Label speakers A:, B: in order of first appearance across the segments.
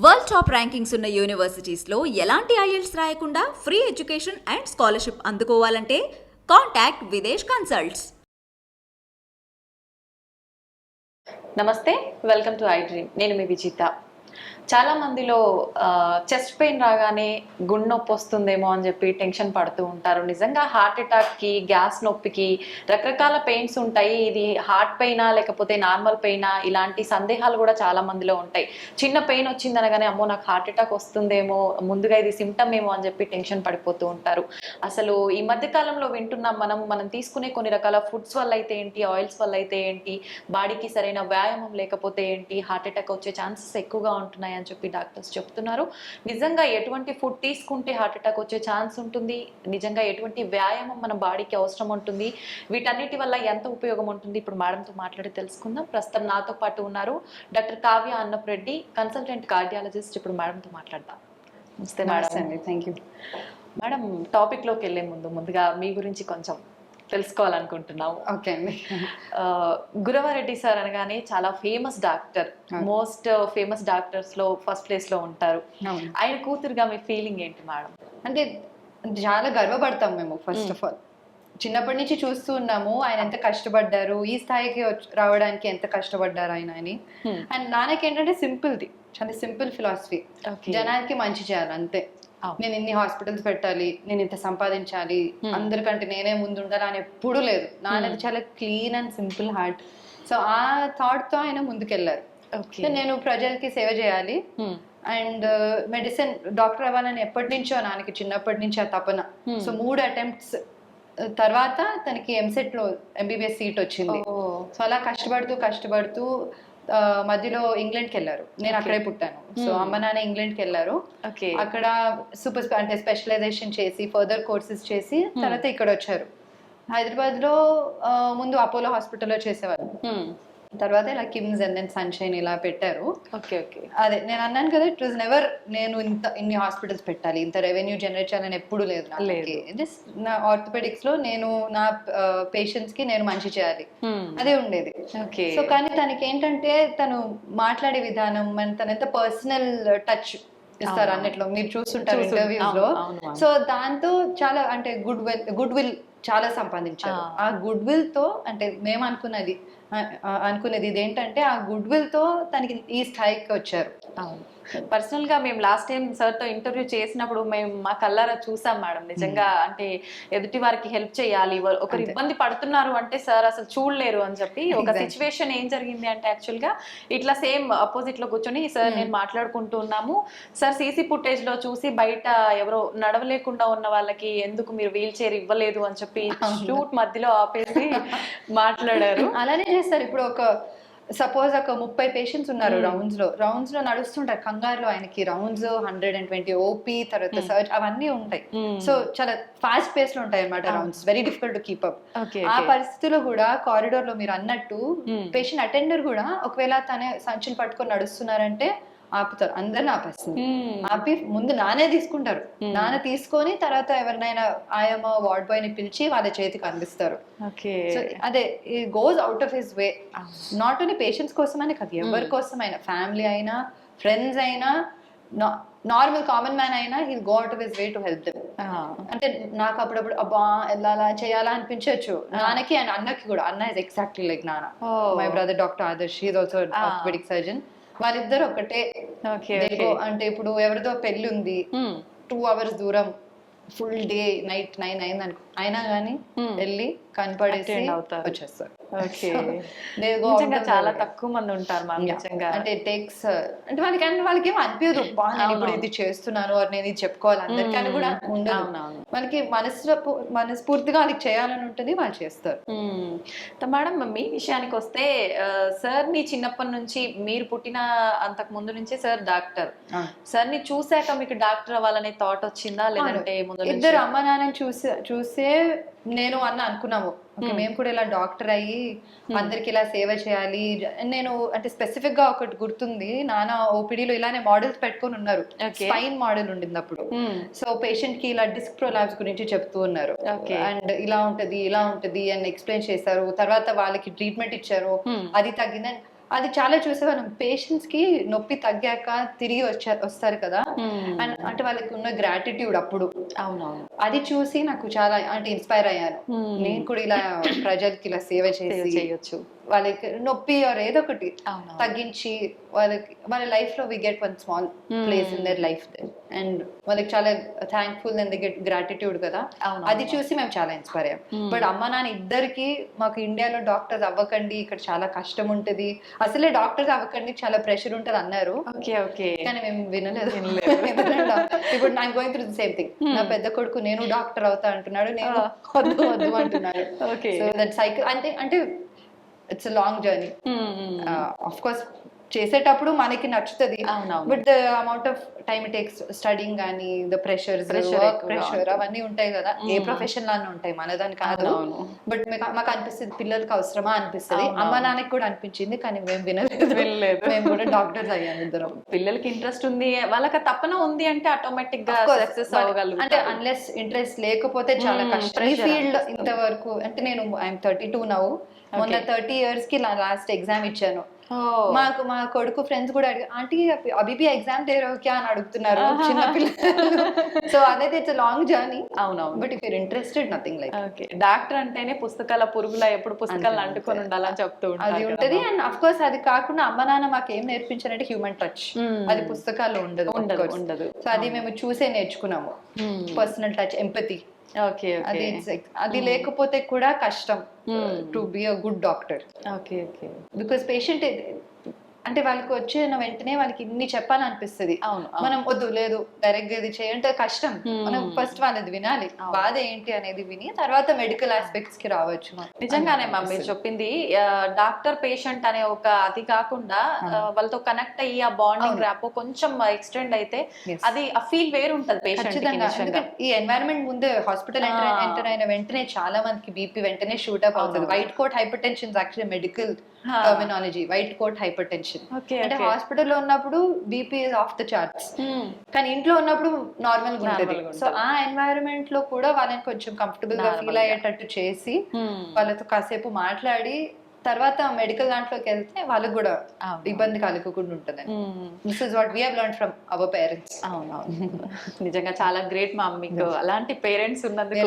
A: World top rankings ఉన్న యూనివర్సిటీస్లో ఎలాంటి IELTS రాయకుండా ఫ్రీ ఎడ్యుకేషన్ అండ్ స్కాలర్షిప్ అందుకోవాలంటే కాంటాక్ట్ విదేశ్ కన్సల్ట్స్.
B: నమస్తే, వెల్కమ్ టు ఐ డ్రీమ్. నేను మీ విజిత. చాలా మందిలో చెస్ట్ పెయిన్ రాగానే గుండె నొప్పి వస్తుందేమో అని చెప్పి టెన్షన్ పడుతూ ఉంటారు. నిజంగా హార్ట్ అటాక్కి, గ్యాస్ నొప్పికి రకరకాల పెయిన్స్ ఉంటాయి. ఇది హార్ట్ పెయినా లేకపోతే నార్మల్ పెయినా, ఇలాంటి సందేహాలు కూడా చాలా మందిలో ఉంటాయి. చిన్న పెయిన్ వచ్చిందనగానే అమ్మో నాకు హార్ట్ అటాక్ వస్తుందేమో, ముందుగా ఇది సిమ్టమ్ ఏమో అని చెప్పి టెన్షన్ పడిపోతూ ఉంటారు. అసలు ఈ మధ్య కాలంలో వింటున్నాం మనం తీసుకునే కొన్ని రకాల ఫుడ్స్ వల్ల అయితే ఏంటి, ఆయిల్స్ వల్ల అయితే ఏంటి, బాడీకి సరైన వ్యాయామం లేకపోతే ఏంటి, హార్ట్ అటాక్ వచ్చే ఛాన్సెస్ ఎక్కువగా ఉంటున్నాయి అని చెప్పి డాక్టర్స్ చెప్తున్నారు. నిజంగా ఎటువంటి ఫుడ్ తీసుకుంటే హార్ట్ అటాక్ వచ్చే ఛాన్స్ ఉంటుంది, నిజంగా ఎటువంటి వ్యాయామం మన బాడీకి అవసరం ఉంటుంది, వీటన్నిటి వల్ల ఎంత ఉపయోగం ఉంటుంది, ఇప్పుడు మేడంతో మాట్లాడి తెలుసుకుందాం. ప్రస్తుతం నాతో పాటు ఉన్నారు doctor Kavya Annapreddy, consultant cardiologist. ఇప్పుడు మేడంతో మాట్లాడదాం. నమస్తే మేడం.
C: థ్యాంక్ యూ
B: మేడం, టాపిక్లోకి వెళ్ళే ముందుగా మీ గురించి కొంచెం తెలుసుకోవాలనుకుంటున్నాము.
C: ఓకే అండి.
B: గురవారెడ్డి సార్ అనగానే చాలా famous doctor, most famous doctors లో ఫస్ట్ ప్లేస్ లో ఉంటారు. ఆయన కూతురుగా మీ ఫీలింగ్ ఏంటి మేడం?
C: అంటే చాలా గర్వపడతాం మేము. ఫస్ట్ ఆఫ్ ఆల్ చిన్నప్పటి నుంచి చూస్తూ ఉన్నాము ఆయన ఎంత కష్టపడ్డారు, ఈ స్థాయికి రావడానికి ఎంత కష్టపడ్డారు ఆయన అని. అండ్ నాన్నకి ఏంటంటే సింపుల్ది, చాలా సింపుల్ ఫిలాసఫీ, జనానికి మంచి చేయాలి అంతే. నేను ఇన్ని హాస్పిటల్స్ పెట్టాలి, నేను ఇంత సంపాదించాలి, అందరికంటే నేనే ముందు ఉండాలి అని ఎప్పుడూ లేదు. నాన్నది చాలా clean and simple heart. So ఆ థాట్ తో ఆయన ముందుకెళ్ళారు. నేను ప్రజలకి సేవ చేయాలి అండ్ మెడిసిన్ డాక్టర్ అవ్వాలని ఎప్పటి నుంచో నాన్నకి చిన్నప్పటి నుంచి ఆ తపన. సో 3 అటెంప్ట్స్ తర్వాత తనకి ఎంసెట్ లో ఎంబీబీఎస్ సీట్ వచ్చింది. సో అలా కష్టపడుతూ మధ్యలో ఇంగ్లాండ్కి వెళ్ళారు. నేను అక్కడే పుట్టాను. సో అమ్మ నాన్న ఇంగ్లాండ్కి వెళ్ళారు. అక్కడ అంటే స్పెషలైజేషన్ చేసి ఫర్దర్ కోర్సెస్ చేసి తర్వాత ఇక్కడ వచ్చారు. హైదరాబాద్ లో ముందు అపోలో హాస్పిటల్లో చేసేవారు, తర్వాత ఇలా కిమ్స్ అండ్ దెన్ సన్షైన్ ఇలా పెట్టారు. అదే నేను అన్నాను కదా, ఇట్ వాజ్ నెవర్ నేను ఇన్ని హాస్పిటల్స్ పెట్టాలి, ఇంత రెవెన్యూ జనరేట్ చేయాలని ఎప్పుడు లేదు. జస్ట్ నా ఆర్థోపెడిక్స్ లో నేను నా పేషెంట్స్ కి నేను మంచి చేయాలి, అదే ఉండేది. సో కానీ తనకి ఏంటంటే తను మాట్లాడే విధానం, తను ఎంత పర్సనల్ టచ్ ఇస్తారు అన్నిట్లో, మీరు చూస్తుంటారు ఇంటర్వ్యూస్ లో. సో దాంతో చాలా అంటే గుడ్ విల్ చాలా సంపాదించారు. ఆ గుడ్ విల్ తో అంటే మేము అనుకునేది ఇదేంటంటే ఆ గుడ్ విల్ తో తనకి ఈ స్థాయికి వచ్చారు.
B: పర్సనల్ గా మేము లాస్ట్ టైం సార్ తో ఇంటర్వ్యూ చేసినప్పుడు మేము మా కళ్ళారా చూసాం మేడం. నిజంగా అంటే ఎదుటి వారికి హెల్ప్ చేయాలి, ఒకరు ఇబ్బంది పడుతున్నారు అంటే సార్ అసలు చూడలేరు అని చెప్పి. ఒక సిచ్యువేషన్ ఏం జరిగింది అంటే యాక్చువల్ గా ఇట్లా సేమ్ అపోజిట్ లో కూర్చొని సార్ నేను మాట్లాడుకుంటూ ఉన్నాము. సార్ సీసీ ఫుటేజ్ లో చూసి బయట ఎవరో నడవలేకుండా ఉన్న వాళ్ళకి ఎందుకు మీరు వీల్ చైర్ ఇవ్వలేదు అని చెప్పి షూట్ మధ్యలో ఆపేసి మాట్లాడారు.
C: అలానే చేస్తారు. ఇప్పుడు ఒక సపోజ్ ఒక 30 పేషెంట్స్ ఉన్నారు రౌండ్స్ లో నడుస్తుంటారు కంగారులో. ఆయనకి రౌండ్స్ 120 ఓపీ తర్వాత సర్చ్ అవన్నీ ఉంటాయి. సో చాలా ఫాస్ట్ పేస్ లో ఉంటాయి అన్నమాట rounds, very difficult to keep up. ఆ పరిస్థితిలో కూడా కారిడార్ లో మీరు అన్నట్టు పేషెంట్ అటెండర్ కూడా ఒకవేళ తనే సంచులు పట్టుకొని నడుస్తున్నారంటే ఆపుతారు, అందరిని ఆపేస్తుంది. ఆపి ముందు నానే తీసుకుంటారు, నాన్న తీసుకొని తర్వాత ఎవరినైనా ఆయమ్మ వార్డ్ బాయ్ ని పిలిచి వాళ్ళ చేతికి అందిస్తారు. సో అదే goes out of his way, not only patients కోసమనే కాదు, ఎవరి కోసమైనా, ఫ్యామిలీ అయినా, ఫ్రెండ్స్ అయినా, నార్మల్ కామన్ మ్యాన్ అయినా, he'll go out of his way to help them. అంటే నాకు అప్పుడప్పుడు అబ్బా వెళ్ళాలా చేయాలా అనిపించవచ్చు నాన్నకి అండ్ అన్నకి కూడా. అన్న ఇస్ ఎగ్జాక్ట్లీ లైక్ నాన్న. My brother doctor Adarsh, he is also orthopedic surgeon. వాళ్ళిద్దరు ఒకటే. అంటే ఇప్పుడు ఎవరిదో పెళ్లి ఉంది, 2 hours దూరం, ఫుల్ డే నైట్ 9 అయింది అనుకో, అయినా గానీ వెళ్ళి కనపడేసి వచ్చేస్తారు.
B: చాలా తక్కువ మంది ఉంటారు
C: అంటే టేక్స్ అంటే వాళ్ళకి ఏం అనిపించదు, నేను ఇప్పుడు ఇది చేస్తున్నాను నేను ఇది చెప్పుకోవాలి అందరికీ అని కూడా ఉండదు. వాళ్ళకి మనస్ఫూర్తిగా వాళ్ళకి చేయాలని ఉంటుంది, వాళ్ళు చేస్తారు.
B: మేడం, మీ విషయానికి వస్తే సార్ ని చిన్నప్పటి నుంచి, మీరు పుట్టిన అంతకు ముందు నుంచే సార్ డాక్టర్. సార్ ని చూసాక మీకు డాక్టర్ అవ్వాలనే థాట్ వచ్చిందా లేదంటే
C: ఇద్దరు అమ్మ నాన్న చూసే నేను అనుకున్నాము మేము కూడా ఇలా డాక్టర్ అయ్యి అందరికి ఇలా సేవ చేయాలి. నేను అంటే స్పెసిఫిక్ గా ఒకటి గుర్తుంది, నాన్న ఓపీడీలో ఇలానే మోడల్స్ పెట్టుకొని ఉన్నారు. స్పైన్ మోడల్ ఉండింది అప్పుడు. సో పేషెంట్ కి ఇలా డిస్క్ ప్రొలాప్స్ గురించి చెప్తూ ఉన్నారు అండ్ ఇలా ఉంటది అని ఎక్స్ప్లెయిన్ చేశారు. తర్వాత వాళ్ళకి ట్రీట్మెంట్ ఇచ్చారు, అది తగ్గిందని అది చాలా చూసేవాళ్ళం. పేషెంట్స్ కి నొప్పి తగ్గాక తిరిగి వస్తారు కదా, అండ్ అంటే వాళ్ళకి ఉన్న గ్రాటిట్యూడ్ అప్పుడు
B: అవునవును.
C: అది చూసి నాకు చాలా అంటే ఇన్స్పైర్ అయ్యాను. నేను కూడా ఇలా ప్రజలకి ఇలా సేవ చేసి
B: చేయొచ్చు,
C: వాళ్ళకి నొప్పి ఆర్ ఏదో ఒకటి
B: అవునవును.
C: తగ్గించి వాళ్ళ లైఫ్ లో we get one small place in their life and వాళ్ళకి చాలా thankful and they get gratitude కదా.
B: అవునవును.
C: అది చూసి మేము చాలా ఇన్స్పైర్ అయ్యాం. బట్ అమ్మ నాన్న ఇద్దరికి మాకు ఇండియాలో డాక్టర్స్ అవ్వకండి, ఇక్కడ చాలా కష్టం ఉంటది, అసలే డాక్టర్స్ అవ్వకండి, చాలా ప్రెషర్ ఉంటది అన్నారు.
B: Okay okay.
C: కానీ మేము వినలేదు. ఇప్పుడు నాకు going through the same thing. నా పెద్ద కొడుకు నేను డాక్టర్ అవుతా అంటున్నాడు, నేను వద్దు వద్దు అంటున్నాడు.
B: ఓకే.
C: సో దట్ సైకిల్ అంటే it's long journey. Of course చేసేటప్పుడు మనకి నచ్చుతుంది, but the amount of time it takes studying కానీ ద ప్రెషర్స్, వర్క్ ప్రెషర్ అవన్నీ ఉంటాయి కదా, ఏ ప్రొఫెషన్ లానే ఉంటాయి, మనదని కాదు. బట్ మాకు అనిపిస్తుంది పిల్లలకి అవసరమా అనిపిస్తుంది. అమ్మ నాన్నకి కూడా అనిపించింది, కానీ మేము వినలేదు. మేము కూడా డాక్టర్స్ అయ్యాము ఇద్దరం.
B: పిల్లలకి ఇంట్రెస్ట్ ఉంది, వాళ్ళకి తపన ఉంది అంటే ఆటోమేటిక్ గా సక్సెస్ అవ్వగలరు.
C: అంటే అన్లెస్ ఇంట్రెస్ట్ లేకపోతే చాలా కష్టం ఈ ఫీల్డ్. ఇంతవరకు అంటే నేను ఐఎమ్ 32 నౌ. మొన్న 30 years కి లాస్ట్ ఎగ్జామ్ ఇచ్చాను. మా కొడుకు ఫ్రెండ్స్ కూడా అడిగి ఆంటీ అభిపి ఎగ్జామ్ దేరో క్యా అని అడుగుతున్నారు చిన్న పిల్లలు. సో అదైతే ఇట్స్ లాంగ్ జర్నీ.
B: అవునవును.
C: But if you're interested nothing like.
B: Okay. Doctor అంటేనే పుస్తకాల పురుగులా ఎప్పుడు పుస్తకాలు అంటుకొని ఉండాలని చెప్తూ
C: అది ఉంటది. అండ్ అఫ్ కోర్స్ అది కాకుండా అమ్మ నాన్న మాకు ఏం నేర్పించారంటే హ్యూమన్ టచ్. అది పుస్తకాల్లో ఉండదు. సో అది మేము చూసే నేర్చుకున్నాము. Personal touch, empathy.
B: ఓకే.
C: అది లేకపోతే కూడా కష్టం to be a good doctor.
B: Okay okay.
C: Because patient అంటే వాళ్ళకి వచ్చిన వెంటనే వాళ్ళకి ఇన్ని చెప్పాలనిపిస్తుంది.
B: అవును.
C: మనం వద్దు లేదు డైరెక్ట్ గా ఇది చేయంటే కష్టం. మనం ఫస్ట్ వాళ్ళది వినాలి, బాధ ఏంటి అనేది విని తర్వాత మెడికల్ ఆస్పెక్ట్స్ కి రావచ్చు.
B: నిజంగానే మ్యామ్ మీరు చెప్పింది. డాక్టర్ పేషెంట్ అనే ఒక అది కాకుండా వాళ్ళతో కనెక్ట్ అయ్యి ఆ బాండింగ్ ర్యాపో కొంచెం ఎక్స్టెండ్ అయితే అది ఆ ఫీల్ వేరు ఉంటది పేషెంట్.
C: ఈ ఎన్వైరన్మెంట్ ముందే హాస్పిటల్ ఎంటర్ అయిన వెంటనే చాలా మందికి బీపీ వెంటనే షూట్ అప్ అవుతుంది. White coat hypertension actually medical terminology. White coat hypertension అంటే హాస్పిటల్లో ఉన్నప్పుడు BP is off the charts, కానీ ఇంట్లో ఉన్నప్పుడు నార్మల్ గా ఉంటుంది. సో ఆ ఎన్వైరన్మెంట్ లో కూడా వాళ్ళని కొంచెం కంఫర్టబుల్ గా ఫీల్ అయ్యేటట్టు చేసి వాళ్ళతో కాసేపు మాట్లాడి తర్వాత మెడికల్ దాంట్లోకి వెళ్తే వాళ్ళకి కూడా ఇబ్బంది కలగకుండా ఉంటుంది. This is what we have learned from our parents.
B: అవునవును. నిజంగా చాలా గ్రేట్ మ్యామ్, మీకు అలాంటి పేరెంట్స్ ఉన్నందుకు.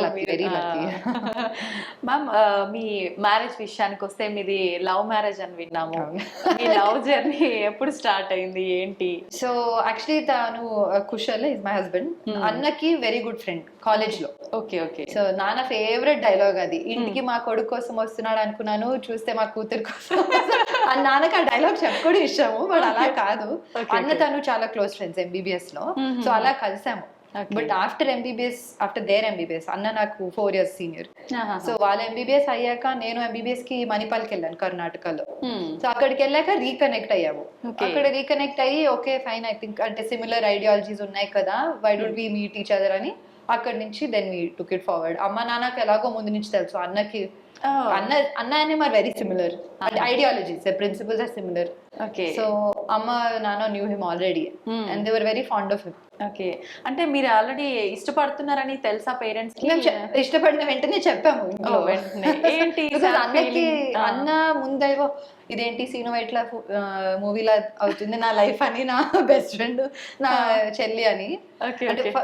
B: మ్యామ్ మీ మ్యారేజ్ విషయానికి వస్తే మీది లవ్ మ్యారేజ్ అని విన్నాము. మీ లవ్ జర్నీ ఎప్పుడు స్టార్ట్ అయింది ఏంటి?
C: సో యాక్చువల్లీ తను కుశల్ ఇస్ మై హస్బెండ్. అన్నకి వెరీ గుడ్ ఫ్రెండ్ కాలేజ్ లో.
B: Okay okay.
C: సో నాన్న ఫేవరెట్ డైలాగ్ అది, ఇంటికి మా కొడుకు కోసం వస్తున్నాడు అనుకున్నాను, చూస్తే మా కూతురు కోసం. అని నాన్నకి ఆ డైలాగ్ చెప్పుకోవడం ఇష్టము, బట్ అలా కాదు. అన్న తను చాలా క్లోజ్ ఫ్రెండ్స్ ఎంబీబీఎస్ లో, సో అలా కలిసాము. బట్ ఆఫ్టర్ దేర్ ఎంబీబీఎస్ అన్న నాకు 4 years సీనియర్. సో వాళ్ళ ఎంబీబీఎస్ అయ్యాక నేను ఎంబీబీఎస్ కి మణిపాల్కి వెళ్ళాను కర్ణాటకలో. సో అక్కడికి వెళ్ళాక రీకనెక్ట్ అయ్యాము. అక్కడ రీకనెక్ట్ అయ్యి ఓకే ఫైన్, ఐ థింక్ అంటే సిమిలర్ ఐడియాలజీస్ ఉన్నాయి కదా, why don't we meet each other అని అక్కడి నుంచి then we took it forward. అమ్మ నాన్నకి ఎలాగో ముందు నుంచి తెలుసు, అన్నకి అన్న అని మరి very similar ideologies, principles are similar. So అమ్మ నాన్న knew him already and they were very fond of him.
B: Okay. అంటే మీరు ఆల్రెడీ ఇష్టపడుతున్నారని తెలుసా పేరెంట్స్ కి?
C: ఇష్టపడిన వెంటనే చెప్పాము
B: ఏంటి
C: అన్నకి. అన్న ముందేవో ఇదేంటి సీను ఇట్లా మూవీలా అవుతుంది నా లైఫ్ అని, నా బెస్ట్ ఫ్రెండ్ నా చెల్లి అని.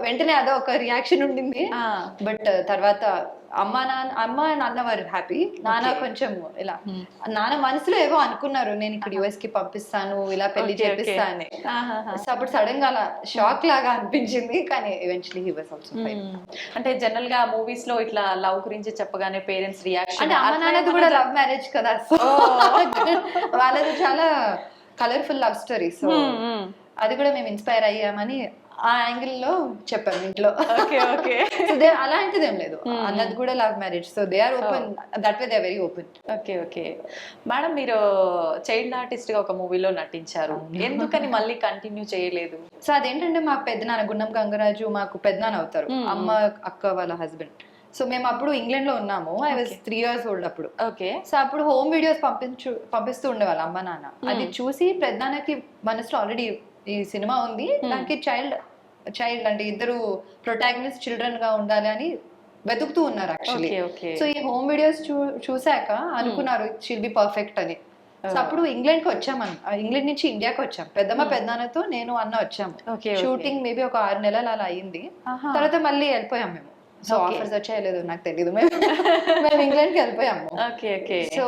C: వెంటనే అదో ఒక రియాక్షన్ ఉండింది. బట్ తర్వాత అమ్మ నాన్న వారు హ్యాపీ. నాన్న కొంచెం ఇలా నాన్న మనసులో ఏవో అనుకున్నారు, నేను ఇక్కడ యుఎస్ కి పంపిస్తాను, ఇలా పెళ్లి చేపిస్తా అని. సో అప్పుడు సడన్ గా అలా షాక్ లాగా అనిపించింది, కానీ eventually he was also fine.
B: అంటే జనరల్ గా మూవీస్ లో ఇట్లా లవ్ గురించి చెప్పగానే పేరెంట్స్ రియాక్షన్,
C: అంటే అమ్మ నాన్నది కూడా లవ్ మ్యారేజ్ కదా, సో వాళ్ళది చాలా కలర్ఫుల్ లవ్ స్టోరీ. సో అది కూడా మేము ఇన్స్పైర్ అయ్యామని ఆ యాంగిల్ లో చెప్పాము ఇంట్లో. అలాంటిది ఏం లేదు, అన్నది కూడా love marriage. So they are open, that way they are very open.
B: Okay okay. Madam మీరు చైల్డ్ ఆర్టిస్ట్ గా ఒక మూవీలో నటించారు, ఎందుకని మళ్ళీ కంటిన్యూ చేయలేదు?
C: సో అదేంటంటే మా పెద్దనాన్న గుండం గంగరాజు మాకు పెద్దనాన్న అవుతారు, అమ్మ అక్క వాళ్ళ హస్బెండ్. సో మేము అప్పుడు ఇంగ్లాండ్ లో ఉన్నాము, ఐ వాజ్ 3 years old అప్పుడు.
B: ఓకే. సో
C: అప్పుడు హోమ్ వీడియోస్ పంపిస్తూ ఉండేవాళ్ళు అమ్మ నాన్న. అది చూసి పెద్దనాన్నకి మనసులో ఆల్రెడీ ఈ సినిమా ఉంది, దానికి చైల్డ్ అంటే ఇద్దరు ప్రొటాగనిస్ట్ చిల్డ్రన్ గా ఉండాలి అని వెతుకుతూ ఉన్నారు యాక్చువల్లీ. సో ఈ హోమ్ వీడియోస్ చూసాక అనుకున్నారు షీల్ బి పర్ఫెక్ట్ అని. సో అప్పుడు ఇంగ్లాండ్ కి వచ్చాం మనం, ఇంగ్లాండ్ నుంచి ఇండియాకి వచ్చాం. పెద్దమ్మ పెద్దనాన్నతో నేను అన్న వచ్చాము.
B: Okay,
C: షూటింగ్ మేబీ ఒక 6 నెలలు అలా అయింది.
B: ఆహా.
C: తర్వాత మళ్ళీ వెళ్ళిపోయాం మేము. So
B: Okay.
C: ఆఫర్స్ వచ్చాయో లేదో నాకు తెలియదు, మేము ఇంగ్లాండ్ కి వెళ్ళిపోయాము.
B: ఓకే ఓకే
C: సో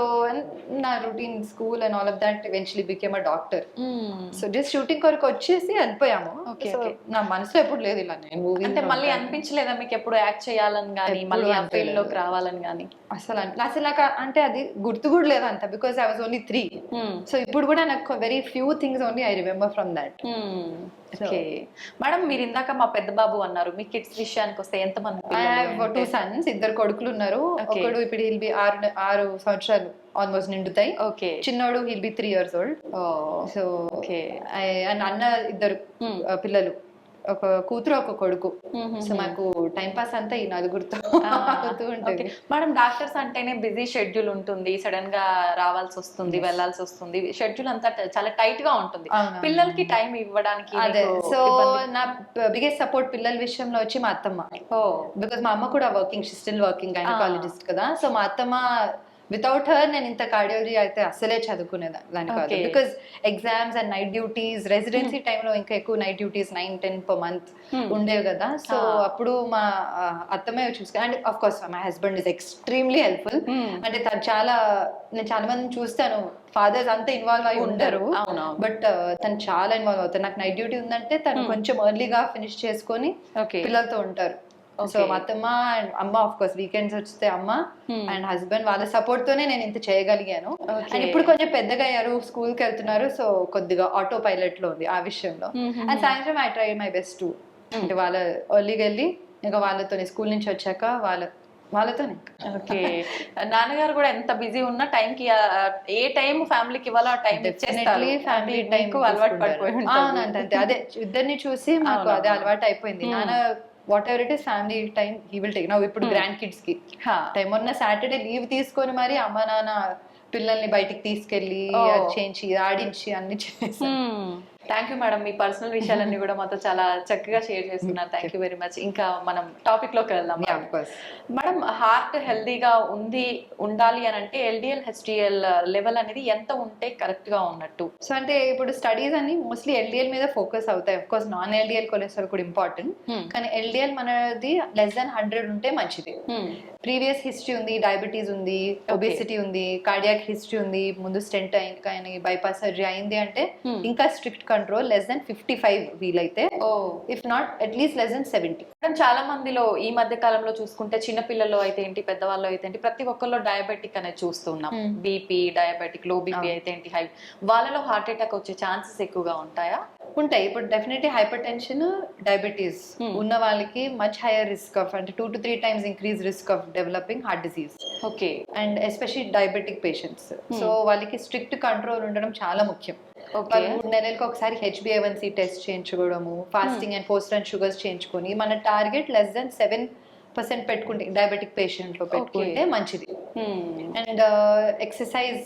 C: నా routine school and all of that eventually became a doctor. So just shooting కొరకు వచ్చేసి వెళ్ళిపోయాము.
B: Okay,
C: so
B: okay.
C: నా మనసులో ఎప్పుడు లేదు ఇలా నేను మూవీ
B: అంటే మళ్ళీ అనిపించలేదా మీకు ఎప్పుడు యాక్ట్ చేయాలని కానీ
C: ఎప్పుడు
B: మళ్ళీ ఆ ఫీల్డ్
C: అనిపించలేదు.
B: లోకి రావాలని కానీ?
C: అసలు నాకు అంటే అది గుర్తు కూడా లేదు అంత, because I was only 3. So ఇప్పుడు కూడా నాకు very few things only I remember from that.
B: Okay madam, మీరు ఇందాక మా పెద్ద బాబు అన్నారు, మీ కిడ్స్ విషయానికి వస్తే ఎంత మంది
C: ఐ హావ్ 2 sons, 2 కొడుకులు ఉన్నారు.
B: Okay.
C: ఒకడు ఇప్పుడు హిల్ బి 6 సంవత్సరాలు ఆల్మోస్ట్ నిండుతాయి.
B: ఓకే
C: చిన్నోడు hill B 3 years old. So
B: okay
C: and అన్న 2 పిల్లలు, ఒక కూతురు ఒక కొడుకు. సో మాకు టైం పాస్ అంతా ఈ 4తో అవుతూ ఉంటుంది.
B: మేడం, డాక్టర్స్ అంటేనే బిజీ షెడ్యూల్ ఉంటుంది, సడన్ గా రావాల్సి వస్తుంది, వెళ్ళాల్సి వస్తుంది, షెడ్యూల్ అంతా చాలా టైట్ గా ఉంటుంది.
C: అవును.
B: పిల్లలకి టైం ఇవ్వడానికి
C: అదే
B: మీకు
C: సో
B: ఇబ్బంది?
C: నా బిగ్గెస్ట్ సపోర్ట్ పిల్లల విషయంలో వచ్చి మా అత్తమ్మ.
B: ఓ
C: బికాస్ మా అమ్మ కూడా వర్కింగ్, స్టిల్ వర్కింగ్ గైనకాలజిస్ట్ కదా. సో మా అత్తమ్మ వితౌట్ హర్ నేను ఇంత కార్డియాలజీ అయితే అసలే చదువుకునేదాన్ని కాదు.
B: Okay.
C: Because exams and night duties, residency టైంలో ఇంకా ఎక్కువ నైట్ డ్యూటీస్ 9-10 per month ఉండేవి కదా. సో అప్పుడు మా అత్తమ్మే చూసుకుని, and of course my husband is extremely helpful. అంటే తను నేను చాలా మందిని చూస్తాను, ఫాదర్స్ అంతా ఇన్వాల్వ్ అయి ఉండరు,
B: అవునవును.
C: బట్ తను చాలా ఇన్వాల్వ్ అవుతారు. నాకు నైట్ డ్యూటీ ఉందంటే తను కొంచెం ఎర్లీగా ఫినిష్ చేసుకొని
B: ఓకే
C: పిల్లలతో ఉంటారు. సో మా అత్తమ్మ అండ్ అమ్మ, ఆఫ్ కోర్స్ వీకెండ్స్ వస్తే అమ్మ అండ్ హస్బెండ్, వాళ్ళ సపోర్ట్ తోనే నేను ఇంత చేయగలిగాను. అండ్ ఇప్పుడు కొంచెం పెద్దగా అయ్యారు, స్కూల్ కి వెళ్తున్నారు, సో కొద్దిగా ఆటో పైలట్ లో ఉంది ఆ విషయంలో. అండ్ సాయంత్రం I try my best to, అంటే వాళ్ళ ఎర్లీగా వెళ్ళి ఇంకా వాళ్ళతో స్కూల్ నుంచి వచ్చాక వాళ్ళతోనే.
B: ఓకే, నాన్నగారు కూడా ఎంత బిజీ ఉన్నా టైం కి ఏ టైం ఫ్యామిలీకి ఇవ్వాలో ఆ టైం
C: డెఫినెట్లీ ఫ్యామిలీ టైం
B: అలవాటు పడిపోయి ఉంటారు.
C: అవునంటే అదే ఇద్దరిని చూసి మాకు అదే అలవాటు అయిపోయింది. నాన్న what ever it is family time he will take. ఇప్పుడు గ్రాండ్ కిడ్స్ కి టైం ఉన్న సాటర్డే లీవ్ తీసుకొని మరి అమ్మ నాన్న పిల్లల్ని బయటికి తీసుకెళ్లి చేయించి ఆడించి అన్ని చేసి.
B: Thank you madam, me personal విషయాలన్నీ కూడా మాతో చాలా చక్కగా షేర్ చేస్తున్నారు. Thank you very much. ఇంకా మనం టాపిక్ లోకి వెళ్దాం. మేడం, హార్ట్ హెల్దీగా ఉండాలి అని అంటే LDL HDL లెవెల్ అనేది ఎంత ఉంటే కరెక్ట్ గా ఉన్నట్టు?
C: సో అంటే ఇప్పుడు స్టడీస్ అన్ని మోస్ట్లీ LDL మీద ఫోకస్ అవుతాయి. Of course non LDL cholesterol కూడా ఇంపార్టెంట్, కానీ LDL మనది <100 ఉంటే మంచిది. ప్రీవియస్ హిస్టరీ ఉంది, డయాబెటీస్ ఉంది, ఒబేసిటీ ఉంది, కార్డియాక్ హిస్టరీ ఉంది, ముందు స్టెంట్ కానీ బైపాస్ సర్జరీ అయింది అంటే ఇంకా స్ట్రిక్ట్ కంట్రోల్ <55 వీలైతే, ఇఫ్ నాట్ అట్లీస్ట్ <70.
B: చాలా మందిలో ఈ మధ్య కాలంలో చూసుకుంటే చిన్న పిల్లల్లో అయితే ఏంటి, పెద్దవాళ్ళు అయితే ఏంటి, ప్రతి ఒక్కరిలో డయాబెటిక్ అనేది చూస్తున్నాం. బీపీ, డయాబెటిక్, లో బీపీ అయితే ఏంటి, హై, వాళ్ళలో హార్ట్ అటాక్ వచ్చే ఛాన్సెస్ ఎక్కువగా ఉంటాయా?
C: ఉంటాయి. ఇప్పుడు డెఫినెట్లీ హైపర్ టెన్షన్, డయాబెటీస్ ఉన్న వాళ్ళకి మచ్ హైయర్ రిస్క్ ఆఫ్, అంటే 2 to 3 times increase risk of developing heart disease.
B: Okay, and
C: especially diabetic patients. So వాళ్ళకి స్ట్రిక్ట్ కంట్రోల్ ఉండడం చాలా ముఖ్యం. 3 నెలలకు ఒకసారి HbA1c టెస్ట్ చేయించుకోవడము, fasting and post run sugars చేయించుకొని మన టార్గెట్ <7% పెట్టుకుంటే డయాబెటిక్ పేషెంట్ లో పెట్టుకుంటే మంచిది. అండ్ ఎక్సర్సైజ్,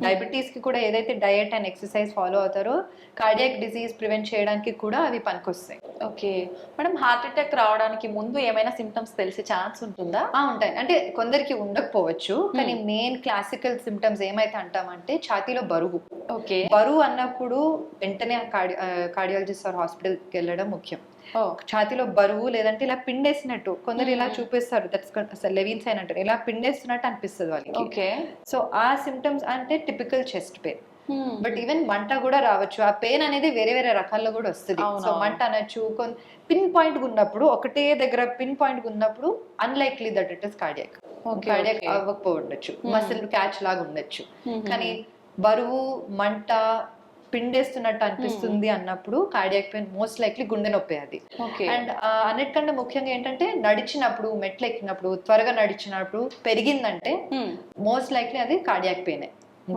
C: డయాబెటీస్ కి కూడా ఏదైతే డయట్ అండ్ ఎక్సర్సైజ్ ఫాలో అవుతారో కార్డియాక్ డిసీజ్ ప్రివెంట్ చేయడానికి కూడా అవి పనికొస్తాయి.
B: ఓకే మేడం, హార్ట్ అటాక్ రావడానికి ముందు ఏమైనా సిమ్టమ్స్ తెలిసే ఛాన్స్ ఉంటుందా?
C: ఉంటాయి. అంటే కొందరికి ఉండకపోవచ్చు, కానీ మెయిన్ క్లాసికల్ సిమ్టమ్స్ ఏమైతే అంటామంటే ఛాతీలో బరువు. ఓకే, బరువు అన్నప్పుడు వెంటనే కార్డియాలజిస్ట్ ఆర్ హాస్పిటల్కి వెళ్ళడం ముఖ్యం. ఛాతీలో బరువు లేదంటే ఇలా పిండేసినట్టు, కొందరు ఇలా చూపిస్తారు, దట్స్ లెవిన్స్ అయినట్టు, ఇలా పిండేస్తున్నట్టు అనిపిస్తుంది వాళ్ళకి.
B: ఓకే,
C: సో ఆ సిమ్టమ్స్ అంటే typical chest pain. But even మంట కూడా రావచ్చు. ఆ పెయిన్ అనేది వేరే వేరే రకాల్లో కూడా వస్తుంది. సో మంట అనొచ్చు, పిన్ పాయింట్ ఉన్నప్పుడు, ఒకటే దగ్గర పిన్ పాయింట్ ఉన్నప్పుడు unlikely that it is cardiac. Cardiac అవ్వకపోవచ్చు, మసిల్ క్యాచ్ లాగా ఉండొచ్చు. కానీ బరువు, మంట, పిండేస్తున్నట్టు అనిపిస్తుంది అన్నప్పుడు కార్డియాక్ పెయిన్, మోస్ట్ లైక్లీ గుండె నొప్పి అది. అండ్ అన్నిటికంటే ముఖ్యంగా ఏంటంటే నడిచినప్పుడు, మెట్లు ఎక్కినప్పుడు, త్వరగా నడిచినప్పుడు పెరిగిందంటే మోస్ట్ లైక్లీ అది కార్డియాక్ పెయిన్,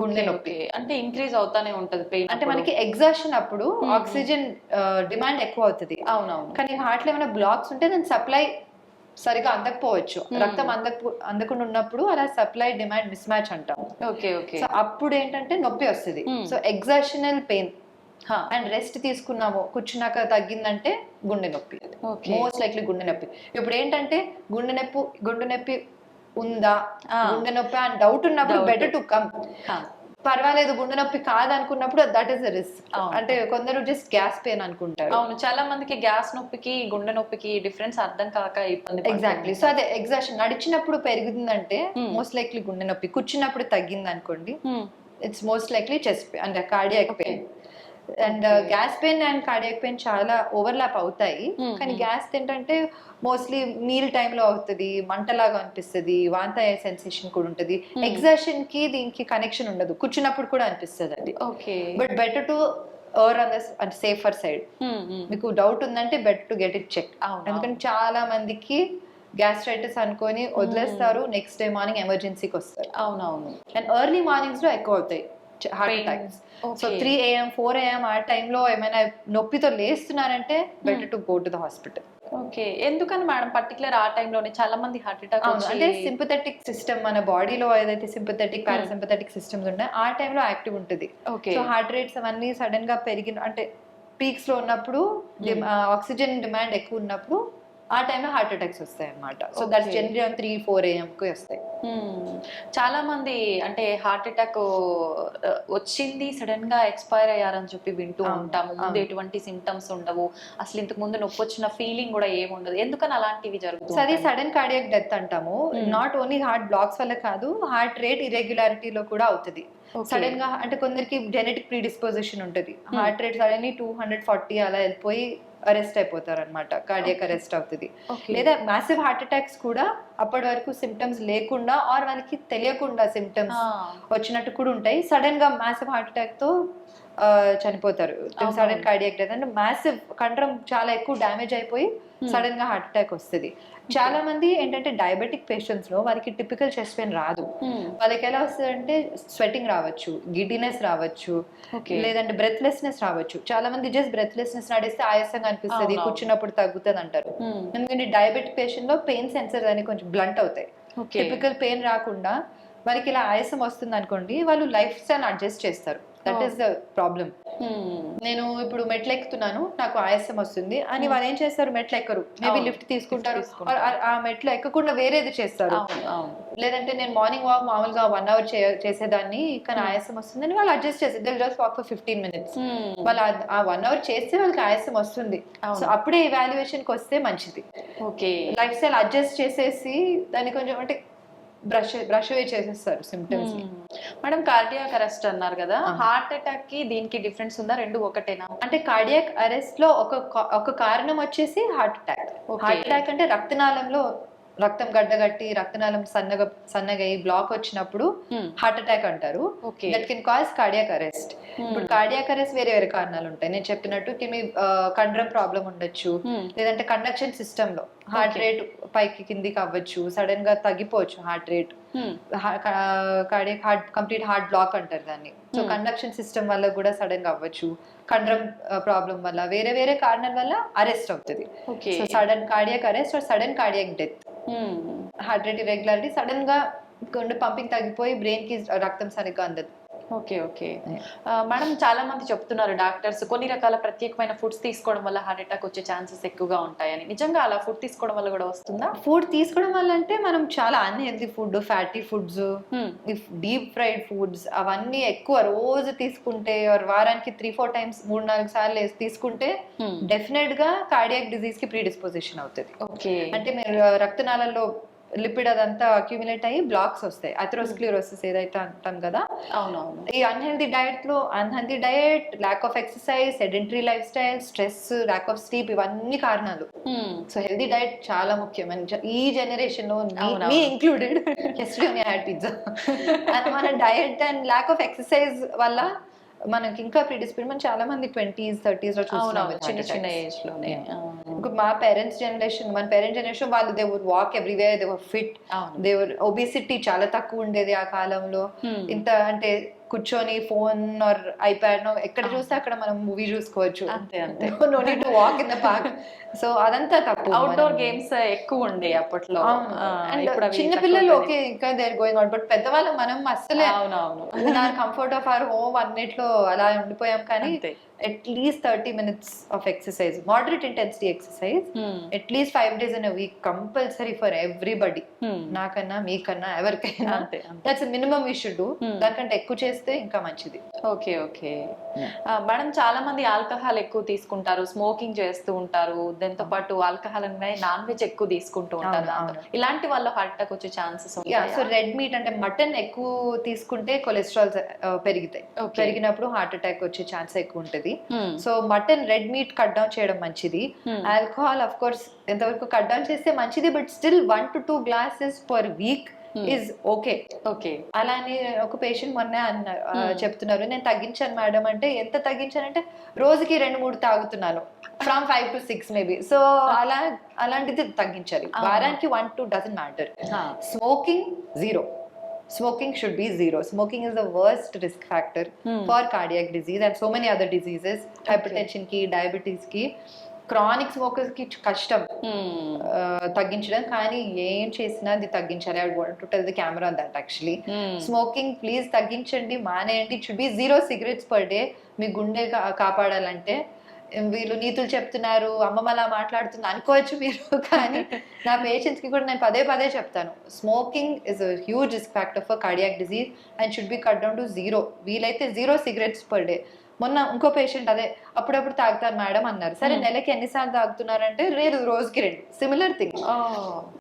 C: గుండె నొప్పి.
B: అంటే ఇంక్రీజ్ అవుతానే ఉంటది పెయిన్.
C: అంటే మనకి ఎగ్జాషన్ అప్పుడు ఆక్సిజన్ డిమాండ్ ఎక్కువ అవుతుంది. అవునవును. కానీ హార్ట్ లో ఏమైనా బ్లాక్స్ ఉంటే దాని సప్లై సరిగా అందకపోవచ్చు, రక్తం అందకుండా ఉన్నప్పుడు అలా సప్లై డిమాండ్ మిస్ మ్యాచ్ అంటాం.
B: Okay okay.
C: సో అప్పుడు ఏంటంటే నొప్పి వస్తుంది. So exertional pain and rest తీసుకున్నాము, కూర్చున్నాక తగ్గిందంటే గుండె నొప్పి, మోస్ట్ లైక్లీ గుండె నొప్పి. ఇప్పుడు ఏంటంటే గుండె నొప్పి ఉందా, గుండె నొప్పి అని డౌట్ ఉన్నప్పుడు బెటర్ టు కమ్. పర్వాలేదు గుండె నొప్పి కాదనుకున్నప్పుడు దట్ ఈస్ ద రిస్క్.
B: అవును.
C: అంటే కొందరు జస్ట్ గ్యాస్ పెయిన్ అనుకుంటారు.
B: అవును, చాలా మందికి గ్యాస్ నొప్పికి గుండె నొప్పికి డిఫరెన్స్ అర్థం కాక ఇబ్బంది
C: ఎగ్జాక్ట్లీ. సో అదే ఎగ్జాషన్ నడిచినప్పుడు పెరిగిందంటే
B: Hmm.
C: మోస్ట్ లైక్లీ గుండె నొప్పి, కూర్చున్నప్పుడు తగ్గింది అనుకోండి
B: పడుతుంది.
C: It's most likely chest pain అంటే cardiac
B: Okay.
C: Pain. And
B: Okay.
C: Gas pain and cardiac pain చాలా ఓవర్లాప్ అవుతాయి.
B: Hmm,
C: కానీ
B: hmm.
C: గ్యాస్ ఏంటంటే మోస్ట్లీ మీల్ టైంలో అవుతుంది, మంటలాగా అనిపిస్తుంది, వాంత అయ్యే సెన్సేషన్ కూడా ఉంటుంది.
B: Hmm.
C: ఎగ్జాషన్ కి దీనికి కనెక్షన్ ఉండదు, కూర్చున్నప్పుడు కూడా అనిపిస్తుంది అది.
B: Okay.
C: But better to err on the safer side. మీకు డౌట్ ఉందంటే better to get it check.
B: అవును,
C: ఎందుకంటే చాలా మందికి గ్యాస్ట్రైటిస్ అనుకొని వదిలేస్తారు, నెక్స్ట్ డే మార్నింగ్ ఎమర్జెన్సీకి వస్తారు.
B: అవునవును.
C: అండ్ ఎర్లీ మార్నింగ్స్ లో ఎక్కువ అవుతాయి heart
B: Pain.
C: Attacks.
B: Okay.
C: So 3 AM 4 AM ఆ టైంలో ఏమైనా నొప్పితో లేస్తున్నారంటే better to go to the hospital.
B: Okay, ఎందుకని మేడం పర్టికులర్ ఆ టైంలోనే చాలా మంది హార్ట్ అటాక్
C: అంటే సింపథెటిక్ సిస్టమ్ మన బాడీలో ఏదైతే సింపథెటిక్ పారాసింపథెటిక్ సిస్టమ్స్ ఉంటాయో ఆ టైంలో యాక్టివ్ ఉంటుంది.
B: ఓకే.
C: సో హార్ట్ రేట్స్ అవన్నీ సడన్ గా పెరిగిన అంటే పీక్స్ లో ఉన్నప్పుడు ఆక్సిజన్ డిమాండ్ ఎక్కువ ఉన్నప్పుడు ఆ టైంలో హార్ట్ అటాక్స్ వస్తాయి అన్నమాట. So that's
B: Okay.
C: Generally 3-4 AM కి వస్తాయి.
B: చాలా మంది అంటే హార్ట్ అటాక్ వచ్చింది సడన్ గా ఎక్స్పైర్ అయ్యారని చెప్పి వింటూ
C: అవును,
B: ఉంటాము. ముందు
C: అవును.
B: ఎటువంటి సిమ్టమ్స్ ఉండవు, అసలు ఇంతకు ముందు నొప్పి వచ్చిన ఫీలింగ్ కూడా ఏముండదు. ఎందుకని అలాంటివి
C: సో అది
B: జరుగుతుంది?
C: సడన్ కార్డియాక్ డెత్ అంటాము. నాట్ ఓన్లీ హార్ట్ బ్లాక్స్ వల్ల కాదు, హార్ట్ రేట్ ఇరెగ్యులారిటీలో కూడా అవుతుంది. సడన్ గా అంటే కొందరికి జెనెటిక్ ప్రీడిస్పోజిషన్ ఉంటుంది, హార్ట్ రేట్ సడన్లీ 240 అలా వెళ్ళిపోయి అరెస్ట్ అయిపోతారు అనమాట, కార్డియాక్ అరెస్ట్ అవుతుంది. లేదా మ్యాసివ్ హార్ట్ అటాక్స్ కూడా అప్పటి వరకు సిమ్టమ్స్ లేకుండా ఆర్ వాళ్ళకి తెలియకుండా సిమ్టమ్స్ వచ్చినట్టు కూడా ఉంటాయి. సడన్ గా మ్యాసివ్ హార్ట్ అటాక్ తో చనిపోతారు. సడన్ కార్డియాక్ డెత్ అంటే మ్యాసివ్ కండరం చాలా ఎక్కువ డ్యామేజ్ అయిపోయి సడన్ గా హార్ట్ అటాక్ వస్తుంది. చాలా మంది ఏంటంటే డయాబెటిక్ పేషెంట్స్ లో వాళ్ళకి టిపికల్ చెస్ట్ పెయిన్ రాదు. వాళ్ళకి ఎలా వస్తుందంటే స్వెటింగ్ రావచ్చు, గిడ్డినెస్ రావచ్చు, లేదంటే బ్రెత్లెస్నెస్ రావచ్చు. చాలా మంది జస్ట్ బ్రెత్లెస్నెస్ నడిస్తే ఆయాసంగా అనిపిస్తుంది, కూర్చున్నప్పుడు తగ్గుతుంది అంటారు. ఎందుకంటే డయాబెటిక్ పేషెంట్ లో పెయిన్ సెన్సర్స్ అనేవి కొంచెం బ్లంట్ అవుతాయి. టిపికల్ పెయిన్ రాకుండా వాళ్ళకి ఇలా ఆయాసం వస్తుంది అనుకోండి, వాళ్ళు లైఫ్ స్టైల్ అడ్జస్ట్ చేస్తారు. That is the problem. నేను ఇప్పుడు మెట్లు ఎక్కుతున్నాను, నాకు ఆయాసం వస్తుంది అని వాళ్ళు ఏం చేస్తారు, మెట్లు ఎక్కరు, మేబీ లిఫ్ట్ తీసుకుంటారు, ఆ మెట్లు ఎక్కకుండా వేరేది చేస్తారు. లేదంటే నేను మార్నింగ్ వాక్ మామూలుగా 1 hour చేసేదాన్ని కానీ ఆయాసం వస్తుందని వాళ్ళు అడ్జస్ట్ చేస్తారు. They just walk for 15 minutes. వాళ్ళు ఆ 1 hour చేస్తే వాళ్ళకి ఆయాసం వస్తుంది. సో అప్పుడే ఇవాల్యుయేషన్ కి వస్తే మంచిది. లైఫ్ స్టైల్ అడ్జస్ట్ చేసేసి దాన్ని కొంచెం అంటే బ్రష్ అవే చేసేస్తారు సిమ్టమ్స్.
B: మేడం కార్డియాక్ అరెస్ట్ అన్నారు కదా, హార్ట్ అటాక్ కి దీనికి డిఫరెన్స్ ఉందా? రెండు ఒకటేనా?
C: అంటే కార్డియాక్ అరెస్ట్ లో ఒక కారణం వచ్చేసి హార్ట్ అటాక్. హార్ట్ అటాక్ అంటే రక్తనాళంలో రక్తం గడ్డగట్టి రక్తనాళం సన్నగా బ్లాక్ వచ్చినప్పుడు హార్ట్ అటాక్ అంటారు. That can cause cardiac arrest. ఇప్పుడు కార్డియాక్ అరెస్ట్ వేరే వేరే కారణాలు ఉంటాయి. నేను చెప్పినట్టు కండరం ప్రాబ్లం ఉండొచ్చు, లేదంటే కండక్షన్ సిస్టమ్ లో హార్ట్ రేట్ పైకి కిందికి అవ్వచ్చు, సడన్ గా తగ్గిపోవచ్చు heart rate. Cardiac heart complete heart block అంటారు దాన్ని. సో కండక్షన్ సిస్టమ్ వల్ల కూడా సడన్ గా అవ్వచ్చు, కండరం ప్రాబ్లం వల్ల, వేరే వేరే కారణాల వల్ల అరెస్ట్ అవుతుంది. So sudden cardiac arrest are sudden cardiac death. Heart rate irregularity, sudden గా గుండె పంపింగ్ తగ్గిపోయి బ్రెయిన్ కి రక్తం సరిగ్గా అందదు.
B: ఓకే మేడం, చాలా మంది చెప్తున్నారు డాక్టర్స్ కొన్ని రకాల ప్రత్యేకమైన ఫుడ్స్ తీసుకోవడం వల్ల హార్ట్ అటాక్ వచ్చే ఛాన్సెస్ ఎక్కువగా ఉంటాయని. నిజంగా అలా ఫుడ్ తీసుకోవడం వల్ల కూడా వస్తుందా?
C: ఫుడ్ తీసుకోవడం వల్ల అంటే మనం చాలా unhealthy food, fatty foods, deep fried foods అవన్నీ ఎక్కువ రోజు తీసుకుంటే వారానికి 3-4 times 3-4 సార్లు తీసుకుంటే డెఫినెట్ గా కార్డియాక్ డిజీజ్ కి ప్రీడిస్పోజిషన్ అవుతుంది. అంటే మీరు రక్తనాళాల్లో లిపిడ్ అదంతా అక్యూములేట్ అయ్యి బ్లాక్స్ వస్తాయి, అథెరోస్క్లెరోసిస్ ఏదైతే అంటాం కదా.
B: అవునవును.
C: ఈ unhealthy diet, lakh of exercise, sedentary life style, stress, lack of sleep ఇవన్నీ కారణాలు. సో హెల్దీ డయట్ చాలా ముఖ్యం ఈ జనరేషన్ లో, మీ included. Yesterday I had pizza. మన diet and lack of exercise వల్ల మనకి ఇంకా ప్రీడిస్పోజిషన్. చాలా మంది 20s 30s లో చూస్తున్నాం,
B: చిన్న ఏజ్ లోనే.
C: మా పేరెంట్స్ జనరేషన్, మన పేరెంట్స్ జనరేషన్ వాళ్ళు they would walk everywhere, they were fit, they were obesity చాలా తక్కువ ఉండేది ఆ కాలంలో. ఇంత అంటే కూర్చొని ఫోన్ ఆర్ ఐప్యాడ్ ఎక్కడ చూస్తే అక్కడ మనం మూవీ చూసుకోవచ్చు,
B: అంతే.
C: No need to walk in the park. So అదంతా తప్పు.
B: అవుట్డోర్ గేమ్స్ ఎక్కువ ఉండే అప్పట్లో.
C: చిన్న పిల్లలు ఓకే ఇంకా దేర్ గోయింగ్ ఆన్, బట్ పెద్దవాళ్ళు మనం అసలే కంఫర్ట్ ఆఫ్ అవర్ హోమ్ అన్నిట్లో అలా ఉండిపోయాం. కానీ at least 30 minutes of exercise, moderate intensity exercise, at least 5 days in a week compulsory for everybody. నాకన్నా మీకన్నా ఎవరికైనా
B: అంతే,
C: that's minimum we should do. దానికంటే ఎక్కువ చేస్తే ఇంకా మంచిది.
B: ఓకే ఓకే మేడం, చాలా మంది ఆల్కహాల్ ఎక్కువ తీసుకుంటారు, స్మోకింగ్ చేస్తూ ఉంటారు, దాంతో పాటు ఆల్కహాల్ అనేది నాన్ వెజ్ ఎక్కువ తీసుకుంటూ ఉంటారు. ఇలాంటి వాళ్ళ హార్ట్ అటాక్ వచ్చే ఛాన్సెస్
C: సో రెడ్ మీట్ అంటే మటన్ ఎక్కువ తీసుకుంటే కొలెస్ట్రాల్ పెరుగుతాయి. పెరిగినప్పుడు హార్ట్ అటాక్ వచ్చే ఛాన్స్ ఎక్కువ ఉంటది. So mutton, red meat cut down చేయడం మంచిది. ఆల్కహాల్ అఫ్ కోర్స్ ఎంతవరకు కట్ డౌన్ చేస్తే మంచిది, but still 1 to 2 glasses per week is okay.
B: Okay,
C: అలానే ఒక పేషెంట్ మొన్న చెప్తున్నారు, నేను తగ్గించాను మేడం అంటే, ఎంత తగ్గించానంటే రోజుకి 2-3 తాగుతున్నాను, ఫ్రమ్ 5 to 6 మేబీ. సో అలాంటిది తగ్గించాలి. వారానికి 1-2 doesn't matter. Smoking 0. Smoking should be 0. Smoking is the worst risk factor for cardiac disease and so many other diseases. Hypertension ki, diabetes ki. Chronic smokers కి కష్టం తగ్గించడం, కానీ ఏం చేసినా అది తగ్గించాలి. I want to tell the camera that actually smoking please తగ్గించండి, మానేయండి. It should be 0 cigarettes per day. మీ గుండె కాపాడాలంటే. వీళ్ళు నీతులు చెప్తున్నారు, అమ్మమ్మలా మాట్లాడుతుంది అనుకోవచ్చు మీరు, కానీ నా పేషెంట్స్ కి కూడా నేను పదే చెప్తాను, smoking is a huge risk factor for cardiac disease and should be cut down to 0. వీలైతే 0 cigarettes per day. మొన్న ఇంకో పేషెంట్ అదే అప్పుడప్పుడు తాగుతారు మేడం అన్నారు. సరే నెలకి ఎన్నిసార్లు తాగుతున్నారంటే రోజుకి 2. Similar thing.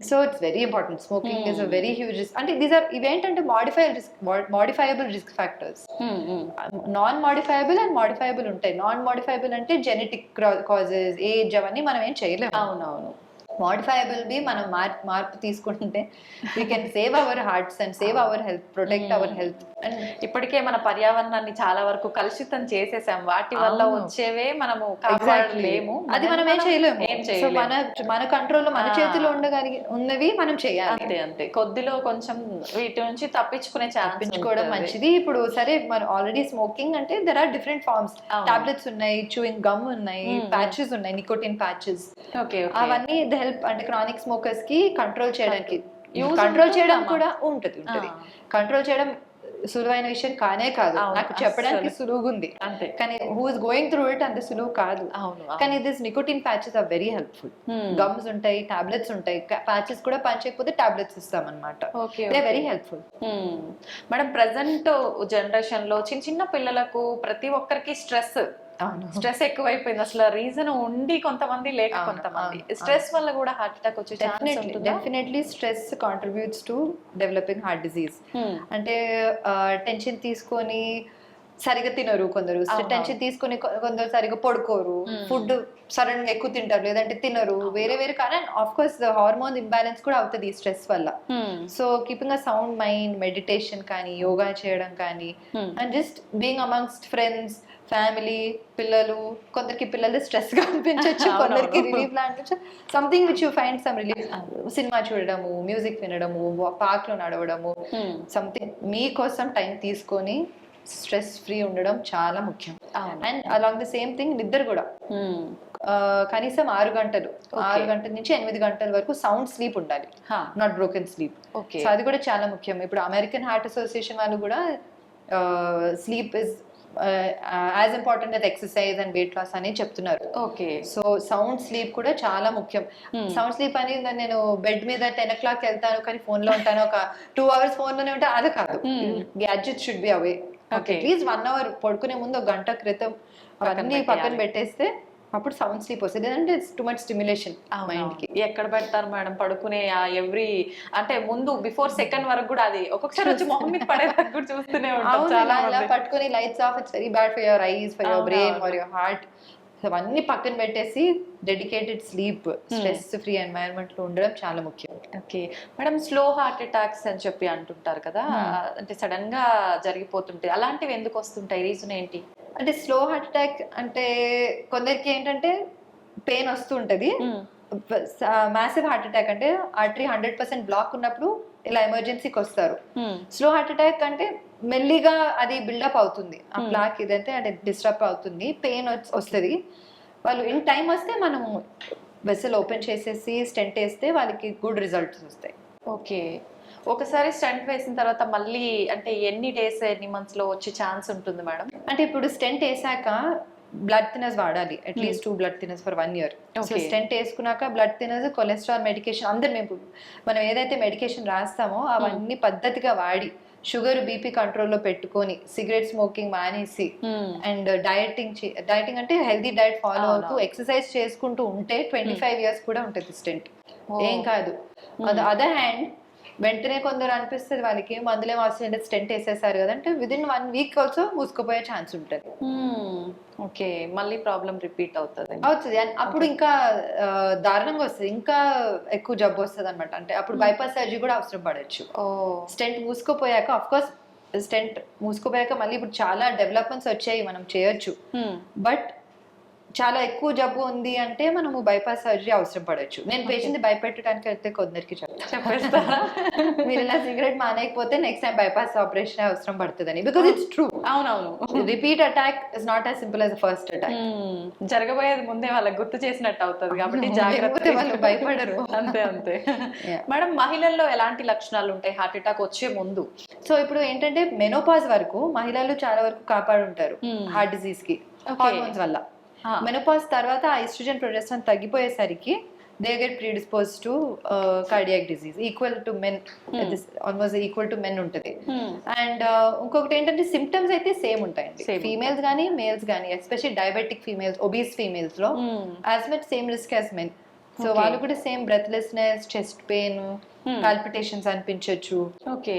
C: So it's very important. Smoking is a very huge risk. అంటే ఇవేంటంటే మోడిఫైయబుల్ రిస్క్ ఫ్యాక్టర్స్. నాన్ మోడిఫైయబుల్ అండ్ మోడిఫైయబుల్ ఉంటాయి. నాన్ మోడిఫైయబుల్ అంటే జెనెటిక్ కాజెస్, ఏజ్, అవన్నీ మనం ఏం చేయలేము.
B: అవునవును.
C: మోడిఫైయబుల్ బి మనం మార్పు తీసుకుంటే we can save our hearts and save our health, protect our health.
B: And ఇప్పటికే మన పర్యావరణాన్ని చాలా వరకు కలుషితం చేసేసాం, వాటి వల్ల వచ్చేవే మనము కాపాడలేము.
C: అది మనం ఏం చేయలేము. మన కంట్రోల్లో, మన చేతిలో ఉన్నవి మనం చేయాలి.
B: అంతే. కొద్దిలో కొంచెం వీటి నుంచి తప్పించుకునే
C: తప్పించుకోవడం మంచిది. ఇప్పుడు సరే మనం ఆల్రెడీ స్మోకింగ్ అంటే there are different forms. Tablets ఉన్నాయి, చూయింగ్ గమ్ ఉన్నాయి, ప్యాచెస్ ఉన్నాయి, నికోటిన్ ప్యాచెస్. అవన్నీ హెల్ప్ అంటే క్రానిక్ స్మోకర్స్ కి కంట్రోల్ చేయడానికి. కంట్రోల్ చేయడం కూడా ఉంటది. కంట్రోల్ చేయడం సులువైన విషయం కానే కాదు. నాకు చెప్పడానికి సులువుగా ఉంది, కానీ who is going through it అంత సులువు కాదు. కానీ this nicotine patches are very helpful. Gums ఉంటాయి, టాబ్లెట్స్ ఉంటాయి. ప్యాచెస్ కూడా పనిచేయకపోతే టాబ్లెట్స్ ఇస్తాం అనమాట. Very helpful.
B: Madam, present generation లో చిన్న పిల్లలకు ప్రతి ఒక్కరికి స్ట్రెస్ ఎక్కువైపోయింది. అసలు రీజన్ ఉండి కొంతమంది, లేక కొంతమంది. స్ట్రెస్ వల్ల కూడా హార్ట్ అటాక్ వచ్చే ఛాన్స్ ఉంటుంది.
C: Definitely stress contributes to developing heart disease. అంటే టెన్షన్ తీసుకొని సరిగా తినరు కొందరు, టెన్షన్ తీసుకొని కొందరు సరిగా పడుకోరు, ఫుడ్ సడన్ గా ఎక్కువ తింటారు, లేదంటే తినరు, వేరే కానీ ఆఫ్ కోర్స్ హార్మోన్ ఇంబ్యాలెన్స్ కూడా అవుతుంది ఈ స్ట్రెస్ వల్ల. So keeping a sound mind, meditation కానీ, యోగా చేయడం కానీ, and just being amongst friends, family, పిల్లలు. కొందరికి పిల్లలు స్ట్రెస్ గా అనిపించవచ్చు, కొందరికి రిలీఫ్ లా అనిపించచ్చు. Something which you find some relief. Cinema చూడడము, మ్యూజిక్ వినడము, పార్క్ లో నడవడము, సంథింగ్ మీకోసం టైం తీసుకొని స్ట్రెస్ ఫ్రీ ఉండడం చాలా ముఖ్యం. And along the same thing నిద్ర కూడా కనీసం 6 గంటల నుంచి 8 గంటల వరకు సౌండ్ స్లీప్ ఉండాలి, నాట్ బ్రోకెన్ స్లీప్. సో అది కూడా చాలా ముఖ్యం. ఇప్పుడు అమెరికన్ హార్ట్ అసోసియేషన్ వాళ్ళు కూడా sleep is as important as exercise and weight loss అని చెప్తున్నారు. సో సౌండ్ స్లీప్ కూడా చాలా ముఖ్యం. సౌండ్ స్లీప్ అనేది నేను బెడ్ మీద 10 o'clock వెళ్తాను కానీ ఫోన్ లో ఉంటాను, ఒక 2 hours ఫోన్ లోనే ఉంటాను, అది కాదు. Gadget should be away. At least 1 hour పడుకునే ముందు 1 గంట క్రితం అవన్నీ పక్కన పెట్టేస్తే అప్పుడు సౌండ్ స్లీప్ వస్తుంది. అంటే it's too much stimulation mind కి.
B: ఎక్కడ పెడతారు మేడం పడుకునే ఎవ్రీ అంటే ముందు బిఫోర్ సెకండ్ వరకు కూడా అది ఒక్కొక్కసారి వచ్చి మొహం మీద పడేదాకా కూడా చూస్తూనే ఉంటాం.
C: చాలా పట్టుకుని lights off, it's very bad for your eyes, for your brain, for your heart. అవన్నీ పక్కన పెట్టేసి dedicated sleep, stress free environment లో ఉండడం చాలా ముఖ్యం.
B: Okay madam, slow heart attacks అని చెప్పి అంటుంటారు కదా, అంటే సడన్ గా జరిగిపోతుంటాయి, అలాంటివి ఎందుకు వస్తుంటాయి? రీజన్ ఏంటి?
C: అంటే స్లో హార్ట్ అటాక్ అంటే కొందరికి ఏంటంటే పెయిన్ వస్తుంటది. మ్యాసివ్ హార్ట్ అటాక్ అంటే ఆర్టరీ 100% బ్లాక్ ఉన్నప్పుడు ఇలా ఎమర్జెన్సీకి వస్తారు. స్లో హార్ట్ అటాక్ అంటే మెల్లిగా అది బిల్డప్ అవుతుంది, ఆ బ్లాక్ ఇదంటే అంటే డిస్టర్బ్ అవుతుంది, పెయిన్ వస్తుంది. వాళ్ళు ఇన్ టైం వస్తే మనం వెసల్ ఓపెన్ చేసేసి స్టెంట్ వేస్తే వాళ్ళకి గుడ్ రిజల్ట్స్ వస్తాయి.
B: ఓకే, ఒకసారి స్టెంట్ వేసిన తర్వాత మళ్ళీ అంటే ఎన్ని డేస్, ఎన్ని మంత్స్ లో వచ్చే ఛాన్స్ ఉంటుంది మేడం?
C: అంటే ఇప్పుడు స్టెంట్ వేసాక బ్లడ్ థినర్స్ వాడాలి, at least 2 blood thinners for 1 year. So
B: Okay.
C: Stent వేసుకున్నాక బ్లడ్ థినర్స్, కొలెస్ట్రాల్ మెడికేషన్ అందరు మనం ఏదైతే మెడికేషన్ రాస్తామో అవన్నీ పద్ధతిగా వాడి షుగర్ బీపీ కంట్రోల్లో పెట్టుకొని సిగరెట్ స్మోకింగ్ మానేసి అండ్ డైటింగ్ అంటే హెల్దీ డైట్ ఫాలో అవుతూ ఎక్సర్సైజ్ చేసుకుంటూ ఉంటే 25 years కూడా ఉంటుంది స్టెంట్, ఏం కాదు. అదర్ హ్యాండ్ వెంటనే కొందరు అనిపిస్తుంది వాళ్ళకి మందులే అవసరం స్టెంట్ వేసేసారు కదా అంటే విదిన్ 1 week ఆల్సో మూసుకుపోయే ఛాన్స్ ఉంటుంది.
B: ఓకే, మళ్ళీ ప్రాబ్లం రిపీట్ అవుతుంది.
C: అండ్ అప్పుడు ఇంకా దారుణంగా వస్తుంది, ఇంకా ఎక్కువ జబ్బు వస్తుంది అనమాట. అంటే అప్పుడు బైపాస్ సర్జరీ కూడా అవసరం పడవచ్చు. స్టెంట్ మూసుకుపోయాక ఆఫ్ కోర్స్ స్టెంట్ మూసుకుపోయాక మళ్ళీ ఇప్పుడు చాలా డెవలప్మెంట్స్ వచ్చాయి, మనం చేయొచ్చు. బట్ చాలా ఎక్కువ జబ్బు ఉంది అంటే మనము బైపాస్ సర్జరీ అవసరం పడవచ్చు. నేను పేషెంట్ భయపెట్టడానికి అయితే కొందరికి చెప్పేస్తాను, మీరు ఇలా సిగరెట్ మానేయకపోతే నెక్స్ట్ టైం బైపాస్ ఆపరేషన్ అవసరం పడుతుందని. Because it's true.
B: అవునవును,
C: repeat attack is not as simple as first attack.
B: జరగబోయేది ముందే వాళ్ళకి గుర్తు చేసినట్టు అవుతుంది కాబట్టి జాగ్రత్త,
C: వాళ్ళు భయపడరు.
B: అంతే అంతే. మేడం, మహిళల్లో ఎలాంటి లక్షణాలు ఉంటాయి హార్ట్ అటాక్ వచ్చే ముందు?
C: సో ఇప్పుడు ఏంటంటే మెనోపాజ్ వరకు మహిళలు చాలా వరకు కాపాడుంటారు హార్ట్ డిసీజ్ కి హార్మోన్స్ వల్ల. మెనోపాజ్ తర్వాత ఈస్ట్రోజన్ ప్రొజెస్ట్రాన్ తగ్గిపోయేసరికి they get predispose to cardiac disease equal to men, almost equal to men ఉంటుంది. అండ్ ఇంకొకటి ఏంటంటే సిమ్టమ్స్ అయితే సేమ్ ఉంటాయండి, ఫీమేల్స్ కానీ మేల్స్ కానీ, especially diabetic females, obese females లో as much same risk as men. So వాళ్ళు కూడా same breathlessness, chest pain, palpitations అనిపించవచ్చు,
B: ఓకే,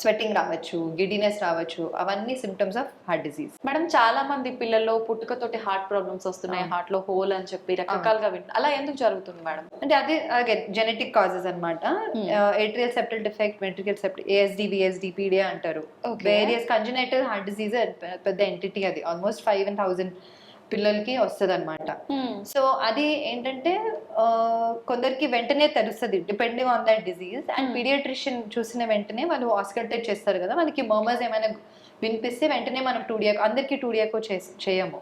C: స్వెట్టింగ్ రావచ్చు, గిడినెస్ రావచ్చు, అవన్నీ symptoms of heart disease.
B: Madam, చాలా మంది పిల్లల్లో పుట్టుకతోటి హార్ట్ ప్రాబ్లమ్స్ వస్తున్నాయి, హార్ట్ లో హోల్ అని చెప్పి రకరకాలుగా అలా ఎందుకు జరుగుతుంది మేడం?
C: అంటే అదే జెనెటిక్ కాజెస్ అనమాట. Atrial septal defect, ventricular septal, ASD, VSD, PDA అంటారు. వేరియస్ కంజనైటల్ హార్ట్ డిసీజ్ పెద్ద ఎంటిటీ, అది ఆల్మోస్ట్ 5,000 పిల్లలకి వస్తుంది అనమాట. సో అది ఏంటంటే కొందరికి వెంటనే తెలుస్తుంది depending on that disease. And pediatrician చూసిన వెంటనే వాళ్ళు ఆస్కల్టేట్ చేస్తారు కదా, మనకి మర్మర్స్ ఏమైనా వినిపిస్తే వెంటనే మనం 2D అందరికి 2D చేయము.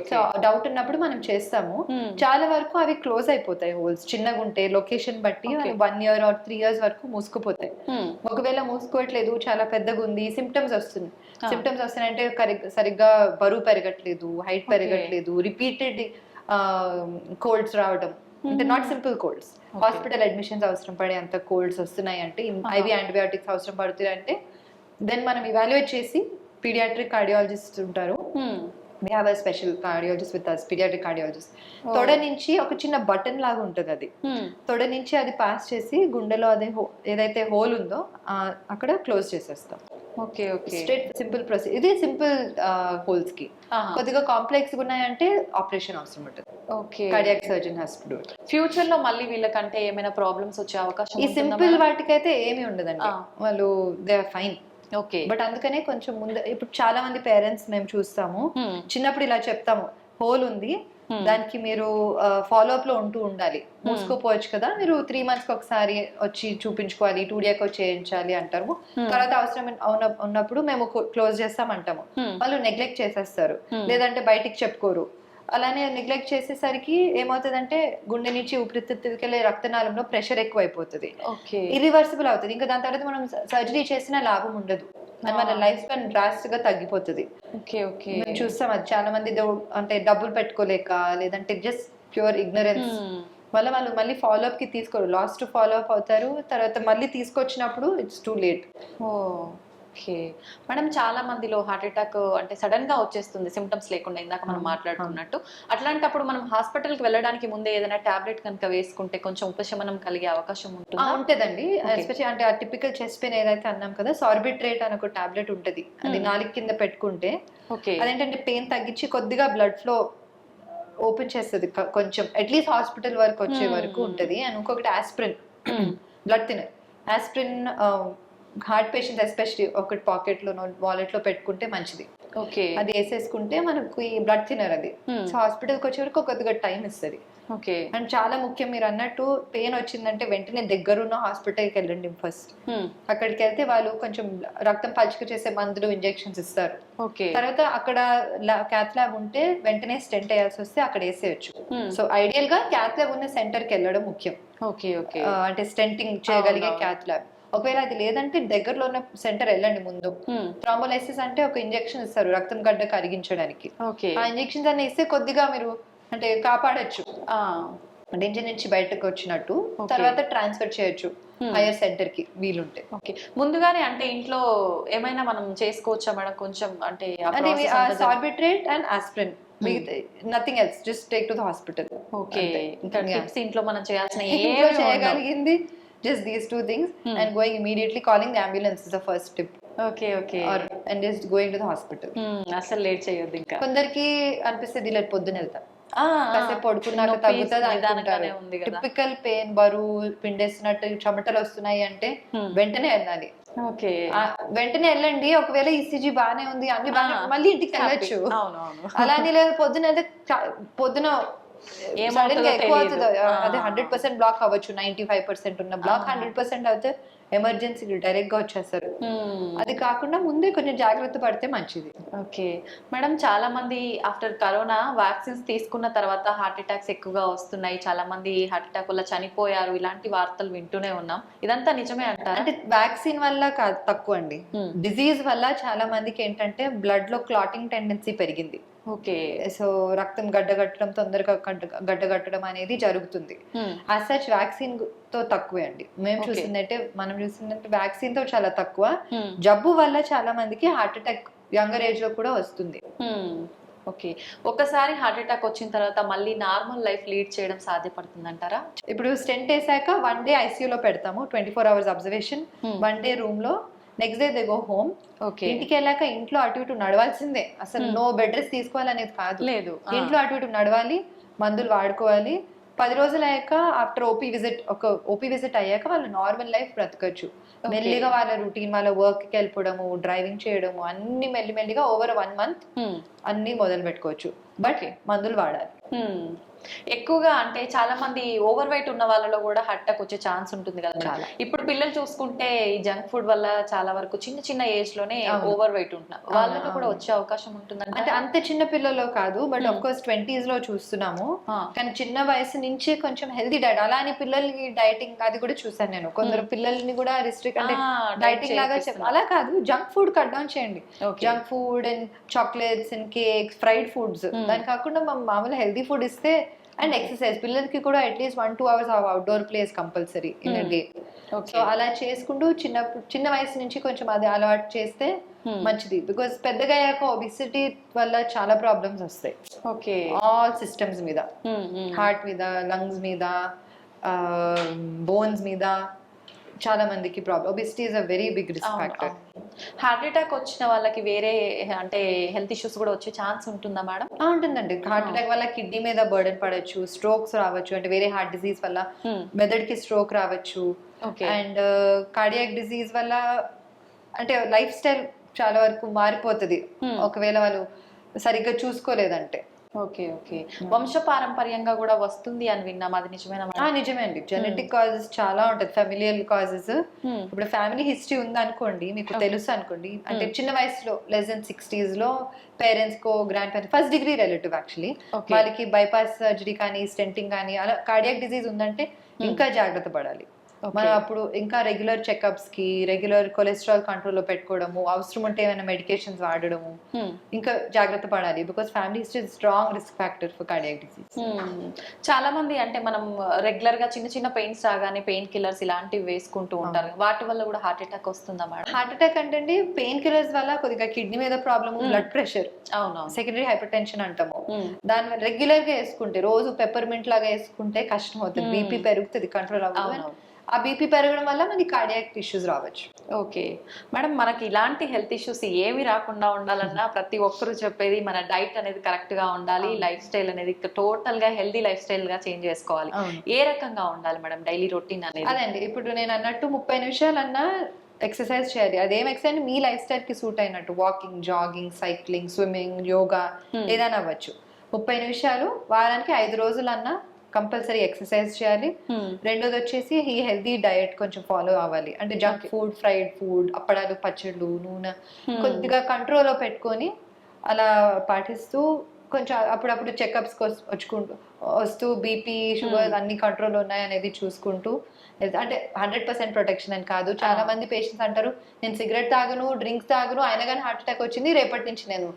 C: సో డౌట్ ఉన్నప్పుడు మనం చేస్తాము. చాలా వరకు అవి క్లోజ్ అయిపోతాయి, హోల్స్ చిన్నగా ఉంటే లొకేషన్ బట్టి 1 year or 3 years వరకు మూసుకుపోతాయి. ఒకవేళ మూసుకోవట్లేదు, చాలా పెద్దగా ఉంది, సిమ్టమ్స్ వస్తున్నాయంటే సరిగ్గా బరువు పెరగట్లేదు, హైట్ పెరగట్లేదు, రిపీటెడ్ కోల్డ్స్ రావడం, అంటే not simple Colts, hospital admissions అవసరం పడే అంత కోల్డ్స్ వస్తున్నాయి అంటే, IV యాంటీబయాటిక్స్ అవసరం పడుతున్నాయి అంటే, దెన్ మనం ఇవాల్యుయేట్ చేసి పీడియాట్రిక్ కార్డియాలజిస్ట్ ఉంటారు. We have a special cardiologist with us, pediatric cardiologist. తొడ నుంచి ఒక చిన్న బటన్ లాగా ఉంటుంది, అది తొడ నుంచి అది పాస్ చేసి గుండెలో అదే ఏదైతే హోల్ ఉందో అక్కడ క్లోజ్ చేసేస్తాం.
B: Okay okay,
C: straight simple procedure. ఇది సింపుల్ హోల్స్ కి. కొద్దిగా కాంప్లెక్స్ ఉన్నాయంటే ఆపరేషన్ అవసరం ఉంటుంది.
B: Okay,
C: cardiac surgeon has to do it.
B: Future లో మళ్ళీ వీళ్ళకంటే ఏమైనా ప్రాబ్లమ్స్ వచ్చే అవకాశం?
C: ఈ సింపుల్ వాటికైతే ఏమీ ఉండదండి, వాళ్ళు they are fine.
B: Okay,
C: but అందుకనే కొంచెం ముందు, ఇప్పుడు చాలా మంది పేరెంట్స్ మేము చూస్తాము, చిన్నప్పుడు ఇలా చెప్తాము, హోల్ ఉంది, దానికి మీరు ఫాలో అప్ లో ఉండాలి, మూసుకోపోవచ్చు కదా, మీరు 3 months ఒకసారి వచ్చి చూపించుకోవాలి, 2D చేయించాలి అంటారు. తర్వాత అవసరం ఉన్నప్పుడు మేము క్లోజ్ చేస్తాం అంటాము. వాళ్ళు నెగ్లెక్ట్ చేసేస్తారు, లేదంటే బయటికి చెప్పుకోరు. అలానే నెగ్లెక్ట్ చేసేసరికి ఏమవుతుందంటే గుండె నుంచి ఊపిరితిత్తులకెళ్ళే రక్తనాళంలో ప్రెషర్ ఎక్కువ అయిపోతుంది, ఇరివర్సిబుల్ అవుతుంది. ఇంకా దాని తర్వాత మనం సర్జరీ చేసిన లాభం ఉండదు, మన లైఫ్ స్పాన్ డ్రాస్టిక్ గా తగ్గిపోతుంది. మేము చూస్తాం అది చాలా మంది, అంటే డబ్బులు పెట్టుకోలేక, లేదంటే జస్ట్ ప్యూర్ ఇగ్నరెన్స్ వల్ల వాళ్ళు మళ్ళీ ఫాలో అప్ కి తీసుకోరు, లాస్ట్ ఫాలో అప్ అవుతారు. తర్వాత మళ్ళీ తీసుకొచ్చినప్పుడు it's too late.
B: Okay madam, చాలా మందిలో హార్ట్ అటాక్ అంటే సడన్ గా వచ్చేస్తుంది, సిమ్టమ్స్ లేకుండా, ఇందాక మనం మాట్లాడుకున్నట్టు. అట్లాంటప్పుడు మనం హాస్పిటల్ కి వెళ్ళడానికి ముందే ఏదైనా టాబ్లెట్ కనుక వేసుకుంటే కొంచెం ఉపశమనం కలిగే అవకాశం
C: ఉంటుందండి. ఎస్పెషల్లీ అంటే ఆ టిపికల్ చెస్ట్ పెయిన్ ఏదైతే అన్నాం కదా, సార్బిట్రేట్ అని ఒక టాబ్లెట్ ఉంటుంది, అది నాలుగు కింద పెట్టుకుంటే అదేంటంటే పెయిన్ తగ్గించి కొద్దిగా బ్లడ్ ఫ్లో ఓపెన్ చేస్తుంది కొంచెం, అట్లీస్ట్ హాస్పిటల్ వరకు వచ్చే వరకు ఉంటుంది. అండ్ ఇంకొకటి aspirin, blood thinner. Aspirin heart patients especially ఒకటి పాకెట్ లో వాలెట్ లో పెట్టుకుంటే మంచిది. అది వేసేసుకుంటే మనకు ఈ బ్లడ్ థిన్నర్ అది. సో హాస్పిటల్కి వచ్చే వరకు కొద్దిగా టైం ఇస్తుంది. అండ్ చాలా ముఖ్యం, మీరు అన్నట్టు పెయిన్ వచ్చిందంటే వెంటనే దగ్గరున్న హాస్పిటల్కి వెళ్ళండి ఫస్ట్. అక్కడికి వెళ్తే వాళ్ళు కొంచెం రక్తం పలుచక చేసే మందులు, ఇంజెక్షన్స్ ఇస్తారు. తర్వాత అక్కడ క్యాత్ ల్యాబ్ ఉంటే వెంటనే స్టెంట్ వేయాల్సి వస్తే అక్కడ వేసేయచ్చు. సో ఐడియల్ గా క్యాత్ ల్యాబ్ ఉన్న సెంటర్ కి వెళ్ళడం ముఖ్యం, అంటే స్టెంటింగ్ చేయగలిగే క్యాత్ ల్యాబ్. ఒకవేళ అది లేదంటే దగ్గరలో ఉన్న సెంటర్ వెళ్ళండి ముందు. థ్రాంబోలైసిస్ అంటే ఒక ఇంజెక్షన్ ఇస్తారు రక్తం గడ్డ కరిగించడానికి.
B: ఓకే.
C: ఆ ఇంజెక్షన్స్ అన్ని ఇస్తే కొద్దిగా మీరు అంటే కాపాడొచ్చు, డేంజర్ నుంచి బయటకు వచ్చినట్టు. తర్వాత ట్రాన్స్ఫర్ చేయొచ్చు హైయర్ సెంటర్ కి వీలుంటే.
B: ఓకే. ముందుగానే అంటే ఇంట్లో ఏమైనా మనం చేసుకోవచ్చా మేడం? కొంచెం అంటే
C: Sorbitrate and aspirin, nothing else, just take to the hospital.
B: Okay. ఇంకా టిప్స్ ఇంట్లో మనం చేయాల్సిన
C: ఇంట్లో చేయగలిగింది just these two things and going immediately calling the ambulance is the first tip.
B: Okay. Okay.
C: or and just going to the hospital.
B: అసలు late చేయొద్దు ఇంకా.
C: కొందరికి అనిపిస్తుంది ఇలా పొద్దున వెళ్తా కాసేపు పడుకున్నాక తగ్గుతుంది అనుకుంటారు. టిపికల్ పెయిన్, బరువు పిండేస్తున్నట్టు చెమటలు వస్తున్నాయి అంటే వెంటనే వెళ్ళాలి.
B: ఓకే.
C: వెంటనే వెళ్ళండి. ఒకవేళ ఈసీజీ బానే ఉంది అన్ని మళ్ళీ ఇంటికి వెళ్ళొచ్చు. అలా అని లేదు పొద్దున వెళ్తే పొద్దున ఎక్కువ అవుతుంది. అదే 100% బ్లాక్ అవ్వచ్చు, 95% ఉన్న బ్లాక్ 100% అయితే ఎమర్జెన్సీ డైరెక్ట్ గా వచ్చేస్తారు. అది కాకుండా ముందే కొంచెం జాగ్రత్త పడితే మంచిది.
B: ఓకే మేడం, చాలా మంది ఆఫ్టర్ కరోనా వ్యాక్సిన్స్ తీసుకున్న తర్వాత హార్ట్ అటాక్స్ ఎక్కువగా వస్తున్నాయి, చాలా మంది హార్ట్ అటాక్ వల్ల చనిపోయారు, ఇలాంటి వార్తలు వింటూనే ఉన్నాం. ఇదంతా నిజమే అంటారా?
C: అంటే వ్యాక్సిన్ వల్ల తక్కువ అండి, డిజీజ్ వల్ల చాలా మందికి ఏంటంటే బ్లడ్ లో క్లాటింగ్ టెండెన్సీ పెరిగింది.
B: ఓకే.
C: సో రక్తం గడ్డగట్టడం, తొందరగా గడ్డగట్టడం అనేది జరుగుతుంది. యాజ్ సచ్ వ్యాక్సిన్ తో తక్కువే అండి. మనం చూసిందంటే వ్యాక్సిన్ తో చాలా తక్కువ. జబ్బు వల్ల చాలా మందికి హార్ట్ అటాక్ యంగర్ ఏజ్ లో కూడా వస్తుంది.
B: ఓకే. ఒకసారి హార్ట్ అటాక్ వచ్చిన తర్వాత మళ్ళీ నార్మల్ లైఫ్ లీడ్ చేయడం సాధ్యపడుతుంది అంటారా?
C: ఇప్పుడు స్టెంట్ వేసాక 1 day ICU లో పెడతాము, 24 hours అబ్జర్వేషన్, 1 day రూమ్ లో, next day they go home. ఇంటికి వెళ్ళాక ఇంట్లో అటు ఇటు నడవాల్సిందే, అసలు నో బెడ్ రెస్ట్ తీసుకోవాలనేది కాదు, లేదు. ఇంట్లో అటు ఇటు నడవాలి, మందులు వాడుకోవాలి. 10 రోజులు అయ్యాక ఆఫ్టర్ ఓపీ విజిట్ అయ్యాక వాళ్ళు నార్మల్ లైఫ్ బ్రతకచ్చు. మెల్లిగా వాళ్ళ రొటీన్, వాళ్ళ వర్క్ కి వెళ్ళిపోవడము, డ్రైవింగ్ చేయడము అన్ని మెల్లిమెల్లిగా ఓవర్ 1 month అన్ని మొదలు పెట్టుకోవచ్చు. బట్ మందులు వాడాలి.
B: ఎక్కువగా అంటే చాలా మంది ఓవర్ వెయిట్ ఉన్న వాళ్ళలో కూడా హార్ట్ అటాక్ వచ్చే ఛాన్స్ ఉంటుంది కదా. ఇప్పుడు పిల్లలు చూసుకుంటే ఈ జంక్ ఫుడ్ వల్ల చాలా వరకు చిన్న చిన్న ఏజ్ లోనే ఓవర్ వెయిట్ ఉంటున్నారు, వాళ్ళలో కూడా వచ్చే అవకాశం ఉంటుంది.
C: అంటే అంత చిన్న పిల్లల్లో కాదు, బట్ ఆఫ్ కోర్స్ 20s లో చూస్తున్నాము. కానీ చిన్న వయసు నుంచి కొంచెం హెల్దీ డైట్, అలా అని పిల్లలకి డైటింగ్ అది కూడా చూసాను నేను. కొందరు పిల్లల్ని కూడా రిస్ట్రిక్ట్ అంటే డైటింగ్ లాగా అలా కాదు, జంక్ ఫుడ్ కట్ డౌన్ చేయండి. Junk food and chocolates and cakes, fried foods, దాని కాకుండా మామూలు హెల్దీ ఫుడ్ ఇస్తే. అండ్ ఎక్సర్సైజ్, పిల్లలకి కూడా at least 1-2 hours outdoor place compulsory in day. So అలా చేసుకుంటూ చిన్న వయసు నుంచి కొంచెం అది అలవాటు చేస్తే మంచిది. బికాస్ పెద్దగా అయ్యాక ఒబిసిటీ వల్ల చాలా ప్రాబ్లమ్స్ వస్తాయి.
B: ఓకే.
C: ఆల్ సిస్టమ్స్ మీద, హార్ట్ మీద, లంగ్స్ మీద, బోన్స్ మీద చాలా మందికి problem. Obesity is a very big risk factor.
B: Heart attack వచ్చిన వాళ్ళకి వేరే అంటే హెల్త్ ఇష్యూస్ కూడా వచ్చే ఛాన్స్ ఉంటుందా మేడం?
C: ఉంటుందండి. హార్ట్ అటాక్ వల్ల కిడ్నీ మీద బర్డెన్ పడవచ్చు, స్ట్రోక్స్ రావచ్చు, అంటే వేరే హార్ట్ డిసీజ్ వల్ల మెదడుకి స్ట్రోక్ రావచ్చు. అండ్ కార్డియాక్ డిసీజ్ వల్ల అంటే లైఫ్ స్టైల్ చాలా వరకు మారిపోతుంది ఒకవేళ వాళ్ళు సరిగ్గా చూసుకోలేదంటే.
B: ఓకే. ఓకే. వంశపారంపర్యంగా కూడా వస్తుంది అని విన్నాం, అది నిజమేనా?
C: నిజమే అండి. జెనెటిక్ కాజెస్ చాలా ఉంటాయి, ఫెమిలియల్ కాజెస్. ఇప్పుడు ఫ్యామిలీ హిస్టరీ ఉంది అనుకోండి, మీకు తెలుసు అనుకోండి, అంటే చిన్న వయసులో లెస్ దెన్ 60s లో పేరెంట్స్ కో, grand parents, first degree relative actually, వాళ్ళకి బైపాస్ సర్జరీ కానీ, స్టెంటింగ్ కానీ, అలా కార్డియాక్ డిసీజ్ ఉందంటే ఇంకా జాగ్రత్త పడాలి. మనం అప్పుడు ఇంకా రెగ్యులర్ చెకప్స్ కి, రెగ్యులర్ కొలెస్ట్రాల్ కంట్రోల్ లో పెట్టుకోవడము, అవసరం ఉంటే ఏమైనా మెడికేషన్స్ వాడడము ఇంకా జాగ్రత్త పడాలి. Because family history strong risk factor for cardiac disease.
B: చాలా మంది అంటే మనం రెగ్యులర్ గా చిన్న చిన్న పెయిన్స్ రాగానే పెయిన్ కిల్లర్స్ ఇలాంటివి వేసుకుంటూ ఉంటారు, వాటి వల్ల కూడా హార్ట్ అటాక్ వస్తుందా మేడం?
C: హార్ట్ అటాక్ అంటే పెయిన్ కిల్లర్స్ వల్ల కొద్దిగా కిడ్నీ మీద problem, blood pressure, secondary hyper tension అంటాము. దాని వల్ల రెగ్యులర్ గా వేసుకుంటే, రోజు పెప్పర్మెంట్ లాగా వేసుకుంటే కష్టం అవుతుంది, బీపీ పెరుగుతుంది, కంట్రోల్ అవ్వదు. ఆ బీపీ పెరగడం వల్ల మనకి కార్డియాక్ ఇష్యూస్ రావచ్చు.
B: ఓకే మేడం, మనకి ఇలాంటి హెల్త్ ఇష్యూస్ ఏమి రాకుండా ఉండాలన్నా ప్రతి ఒక్కరు చెప్పేది మన డైట్ అనేది కరెక్ట్ గా ఉండాలి, లైఫ్ స్టైల్ అనేది టోటల్ గా హెల్దీ లైఫ్ స్టైల్ గా చేంజ్ చేసుకోవాలి. ఏ రకంగా ఉండాలి మేడం డైలీ రొటీన్ అనేది?
C: అదండి, ఇప్పుడు నేను అన్నట్టు 30 నిమిషాలన్నా ఎక్సర్సైజ్ చేయాలి. అదేం ఎక్సర్సైజ్ మీ లైఫ్ స్టైల్ కి సూట్ అయినట్టు, walking, jogging, cycling, swimming, yoga ఏదైనా అవ్వచ్చు. 30 నిమిషాలు వారానికి 5 రోజులన్నా కంపల్సరీ ఎక్సర్సైజ్ చేయాలి. రెండోది వచ్చేసి ఈ హెల్దీ డయట్ కొంచెం ఫాలో అవ్వాలి. అంటే జంక్ ఫుడ్, ఫ్రైడ్ ఫుడ్, అప్పడాలు, పచ్చళ్ళు, నూనె కొద్దిగా కంట్రోల్లో పెట్టుకొని అలా పాటిస్తూ కొంచెం అప్పుడప్పుడు చెకప్స్ వస్తూ బీపీ షుగర్ అన్ని కంట్రోల్ ఉన్నాయి అనేది చూసుకుంటూ అంటే 100% ప్రొటెక్షన్ అని కాదు. చాలా మంది పేషెంట్స్ అంటారు నేను సిగరెట్ తాగను, డ్రింక్స్ తాగను, అయినా కానీ హార్ట్ అటాక్ వచ్చింది, రేపటి నుంచి నేను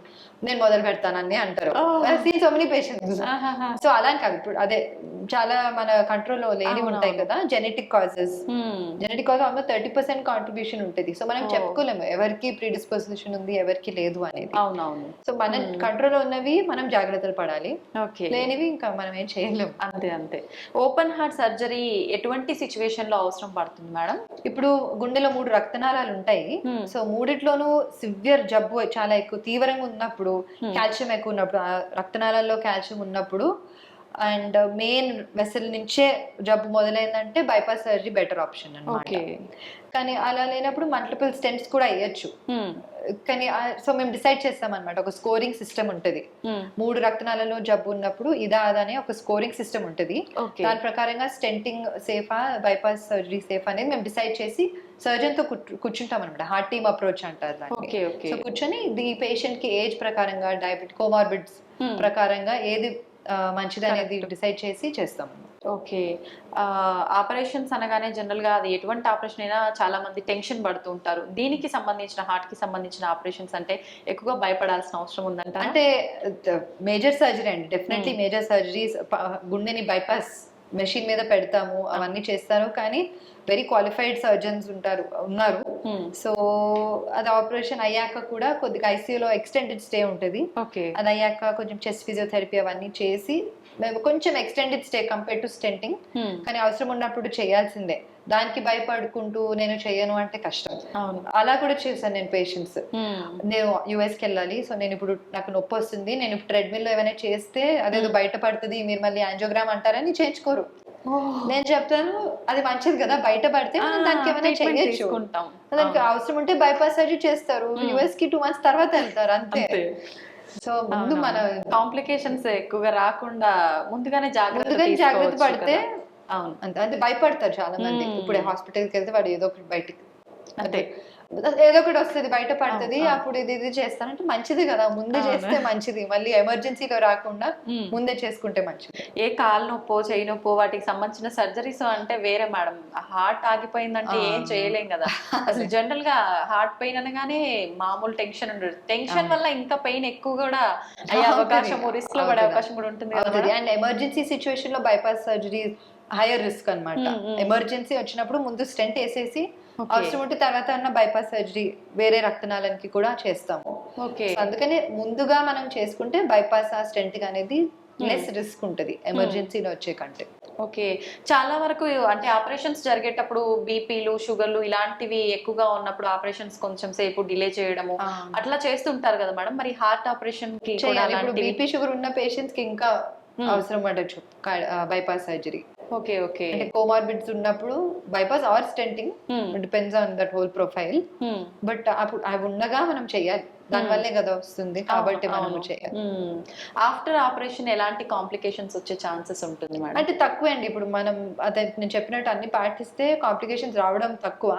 C: మొదలు పెడతానని అంటారు. Seen so many patients. So అలా కాదు, ఇప్పుడు అదే చాలా మన కంట్రోల్లో లేని ఉంటాయి కదా genetic causes. Genetic cause almost 30% contribution ఉంటుంది. సో మనం చెప్పుకోలేము ఎవరికి ప్రీడిస్పోజిషన్ ఉంది ఎవరికి లేదు అనేది.
B: అవునవును.
C: సో మన కంట్రోల్లో ఉన్నవి మనం జాగ్రత్తలు పడాలి, లేనివి ఇంకా మనం ఏం చేయలేము.
B: అంతే అంతే. ఓపెన్ హార్ట్ సర్జరీ ఎటువంటి సిచ్యువేషన్ లో అవసరం పడుతుంది మేడం?
C: ఇప్పుడు గుండెలో 3 రక్తనాళాలు ఉంటాయి. సో మూడిట్లోనూ సివియర్ జబ్బు చాలా ఎక్కువ తీవ్రంగా ఉన్నప్పుడు, కాల్షియం ఎక్కువ ఉన్నప్పుడు, ఆ రక్తనాళాల్లో కాల్షియం ఉన్నప్పుడు అండ్ మెయిన్ వెసల్ నుంచే జబ్బు మొదలైందంటే బైపాస్ సర్జరీ బెటర్ ఆప్షన్ అన్నమాట. కానీ అలా లేనప్పుడు మల్టిపుల్ స్టెంట్స్ కూడా వేయచ్చు. కానీ సో మేము డిసైడ్ చేస్తాం అనమాట, ఒక స్కోరింగ్ సిస్టమ్ ఉంటుంది. 3 రక్తనాళాలలో జబ్బు ఉన్నప్పుడు ఇదా అదా అనే ఒక స్కోరింగ్ సిస్టమ్ ఉంటుంది. దాని ప్రకారంగా స్టెంటింగ్ సేఫా బైపాస్ సర్జరీ సేఫ్ అనేది మేము డిసైడ్ చేసి సర్జన్ తో కూర్చుంటాం అనమాట. హార్ట్ టీమ్ అప్రోచ్ అంటారు దాన్ని. సో కూర్చొని ఈ పేషెంట్ కి ఏజ్ ప్రకారంగా డయాబెటిక్ కోమార్బిడ్స్ ప్రకారంగా ఏది మంచిది అనేది డిసైడ్ చేసి చేస్తాం.
B: ఓకే. ఆపరేషన్స్ అనగానే జనరల్ గా అది ఎటువంటి ఆపరేషన్ అయినా చాలా మంది టెన్షన్ పడుతూ ఉంటారు. దీనికి సంబంధించిన హార్ట్ కి సంబంధించిన ఆపరేషన్స్ అంటే ఎక్కువగా భయపడాల్సిన అవసరం ఉందంట.
C: అంటే మేజర్ సర్జరీ అండి, డెఫినెట్లీ మేజర్ సర్జరీస్. గుండెని బైపాస్ మెషిన్ మీద పెడతాము, అవన్నీ చేస్తారు. కానీ వెరీ క్వాలిఫైడ్ సర్జన్స్ ఉన్నారు. సో అది ఆపరేషన్ అయ్యాక కూడా కొద్దిగా ఐసీయూలో ఎక్స్టెండెడ్ స్టే ఉంటుంది. అది అయ్యాక కొంచెం చెస్ట్ ఫిజియోథెరపీ అవన్నీ చేసి మేము కొంచెం extended stay compare to stenting. కానీ అవసరం ఉన్నప్పుడు చేయాల్సిందే. దానికి భయపడుకుంటూ నేను చెయ్యను అంటే కష్టం. అలా కూడా చేశాను నేను పేషెంట్స్. నేను యుఎస్కి వెళ్ళాలి, సో నేను ఇప్పుడు నాకు నొప్పి వస్తుంది, నేను ఇప్పుడు ట్రెడ్మిల్ లో ఏమైనా చేస్తే అదేదో బయటపడుతుంది, మీరు మళ్ళీ యాంజియోగ్రామ్ అంటారని చేయించుకోరు. నేను చెప్తాను అది మంచిది కదా, బయట పడితే మనం దానికి ఏమైనా చేయొచ్చు, దానికి అవసరం ఉంటే బైపాస్ సర్జరీ చేస్తారు. యుఎస్ కి 2 months తర్వాత వెళ్తారు అంతే. సో ముందు మన
B: కాంప్లికేషన్స్ ఎక్కువగా రాకుండా ముందుగానే
C: జాగ్రత్త పడితే. అవును, అంటే భయపడతారు చాలా మంది. ఇప్పుడు హాస్పిటల్కి వెళ్తే వాడు ఏదో ఒకటి బయటికి అంటే ఏదో ఒకటి వస్తుంది, బయట పడుతుంది, అప్పుడు ఇది చేస్తానంటే మంచిది కదా, ముందే చేస్తే మంచిది. మళ్ళీ ఎమర్జెన్సీలో రాకుండా ముందే చేసుకుంటే మంచిది.
B: ఏ కాలు నొప్పో చెయ్యి నొప్పో వాటికి సంబంధించిన సర్జరీస్ అంటే వేరే మేడం. హార్ట్ ఆగిపోయిందంటే ఏం చేయలేం కదా. అసలు జనరల్ గా హార్ట్ పెయిన్ అనగానే మామూలు టెన్షన్ ఉండదు. టెన్షన్ వల్ల ఇంకా పెయిన్ ఎక్కువ కూడా అయ్యే అవకాశం, రిస్క్ లో పడే అవకాశం కూడా ఉంటుంది కదా.
C: అండ్ ఎమర్జెన్సీ సిచ్యువేషన్ లో బైపాస్ సర్జరీ హైయర్ రిస్క్ అన్నమాట. ఎమర్జెన్సీ వచ్చినప్పుడు ముందు స్టెంట్ వేసేసి అవసరం ఉంటే తర్వాత అన్న బైపాస్ సర్జరీ వేరే రక్తనాళానికి కూడా చేస్తాము. అందుకని ముందుగా మనం చేసుకుంటే బైపాస్ ఆ స్టెంటింగ్ అనేది లెస్ రిస్క్ ఉంటుంది ఎమర్జెన్సీలో వచ్చే కంటే.
B: ఓకే. చాలా వరకు అంటే ఆపరేషన్స్ జరిగేటప్పుడు బీపీలు షుగర్లు ఇలాంటివి ఎక్కువగా ఉన్నప్పుడు ఆపరేషన్స్ కొంచెం సేపు డిలే చేయడము అట్లా చేస్తుంటారు కదా మేడం. మరి హార్ట్ ఆపరేషన్ కి
C: ఇప్పుడు బీపీ షుగర్ ఉన్న పేషెంట్స్ కి ఇంకా అవసరం పడచ్చు బైపాస్ సర్జరీ.
B: Okay okay.
C: అంటే కోమార్బిడ్స్ ఉన్నప్పుడు bypass or stenting, depends on that whole profile. But అప్పుడు అవి ఉండగా మనం చెయ్యాలి, దానివల్లే కదా వస్తుంది, కాబట్టి మనము చేయాలి.
B: ఆఫ్టర్ ఆపరేషన్ ఎలాంటి కాంప్లికేషన్స్ వచ్చే ఛాన్సెస్ ఉంటుంది మేడం?
C: అంటే తక్కువ అండి. ఇప్పుడు మనం అదే నేను చెప్పినట్టు అన్ని పాటిస్తే కాంప్లికేషన్స్ రావడం తక్కువ.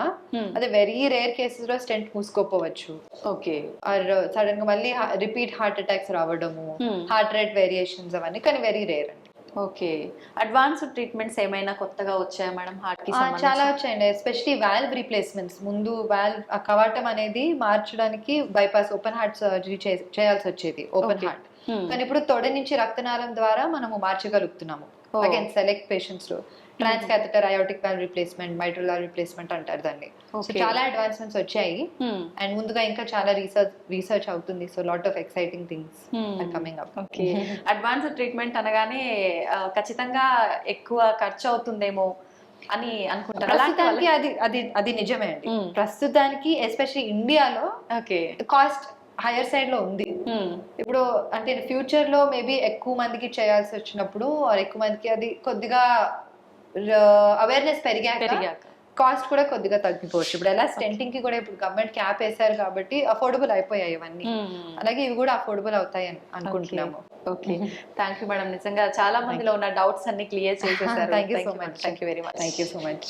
C: అదే వెరీ రేర్ కేసెస్ లో స్టెంట్ మూసుకోపోవచ్చు.
B: ఓకే.
C: ఆర్ సడన్ గా మళ్ళీ రిపీట్ హార్ట్ అటాక్స్ రావడము, హార్ట్ రేట్ వేరియేషన్స్ అవన్నీ, కానీ వెరీ రేర్ అండి.
B: ఓకే. అడ్వాన్స్డ్ ట్రీట్మెంట్స్ ఏమైనా కొత్తగా వచ్చాయా మేడం హార్ట్ కి సంబంధించి?
C: చాలా వచ్చాయండి, ఎస్పెషలీ వాల్వ్ రీప్లేస్మెంట్స్. ముందు వాల్వ్ కవాటం అనేది మార్చడానికి బైపాస్ ఓపెన్ హార్ట్ సర్జరీ చేయాల్సి వచ్చేది, ఓపెన్ హార్ట్. కానీ ఇప్పుడు తొడ నుంచి రక్తనాళం ద్వారా మనము మార్చగలుగుతున్నాము. అగైన్ సెలెక్ట్ పేషెంట్స్ లో transcatheter aortic valve replacement, mitral valve replacement అంటారు దాన్ని. సో చాలా అడ్వాన్స్మెంట్స్ వచ్చాయి అండ్ ముందుగా ఇంకా చాలా రీసెర్చ్ అవుతుంది. So lot of exciting things are coming up.
B: Okay. Advanced treatment అనగానే ఖచ్చితంగా ఎక్కువ ఖర్చు అవుతుందేమో అని అనుకుంటారు.
C: ప్రస్తుతానికి అది నిజమే అండి. ప్రస్తుతానికి ఎస్పెషల్లీ ఇండియాలో కాస్ట్ హైయర్ సైడ్ లో ఉంది. ఇప్పుడు అంటే ఫ్యూచర్ లో మేబీ ఎక్కువ మందికి చేయాల్సి వచ్చినప్పుడు ఎక్కువ మందికి అది కొద్దిగా అవేర్నెస్ పెరిగాక కాస్ట్ కూడా కొద్దిగా తగ్గిపోవచ్చు. ఇప్పుడు ఎలా స్టెంటింగ్ కి కూడా ఇప్పుడు గవర్నమెంట్ క్యాప్ వేశారు కాబట్టి అఫోర్డబుల్ అయిపోయాయి ఇవన్నీ, అలాగే ఇవి కూడా అఫోర్డబుల్ అవుతాయి అని అనుకుంటున్నాము.
B: ఓకే. Thank you madam. నిజంగా చాలా మందిలో ఉన్న డౌట్స్ అన్ని క్లియర్ చేసేసారు.
C: Thank you so much.
B: Thank you very much.
C: Thank you so much.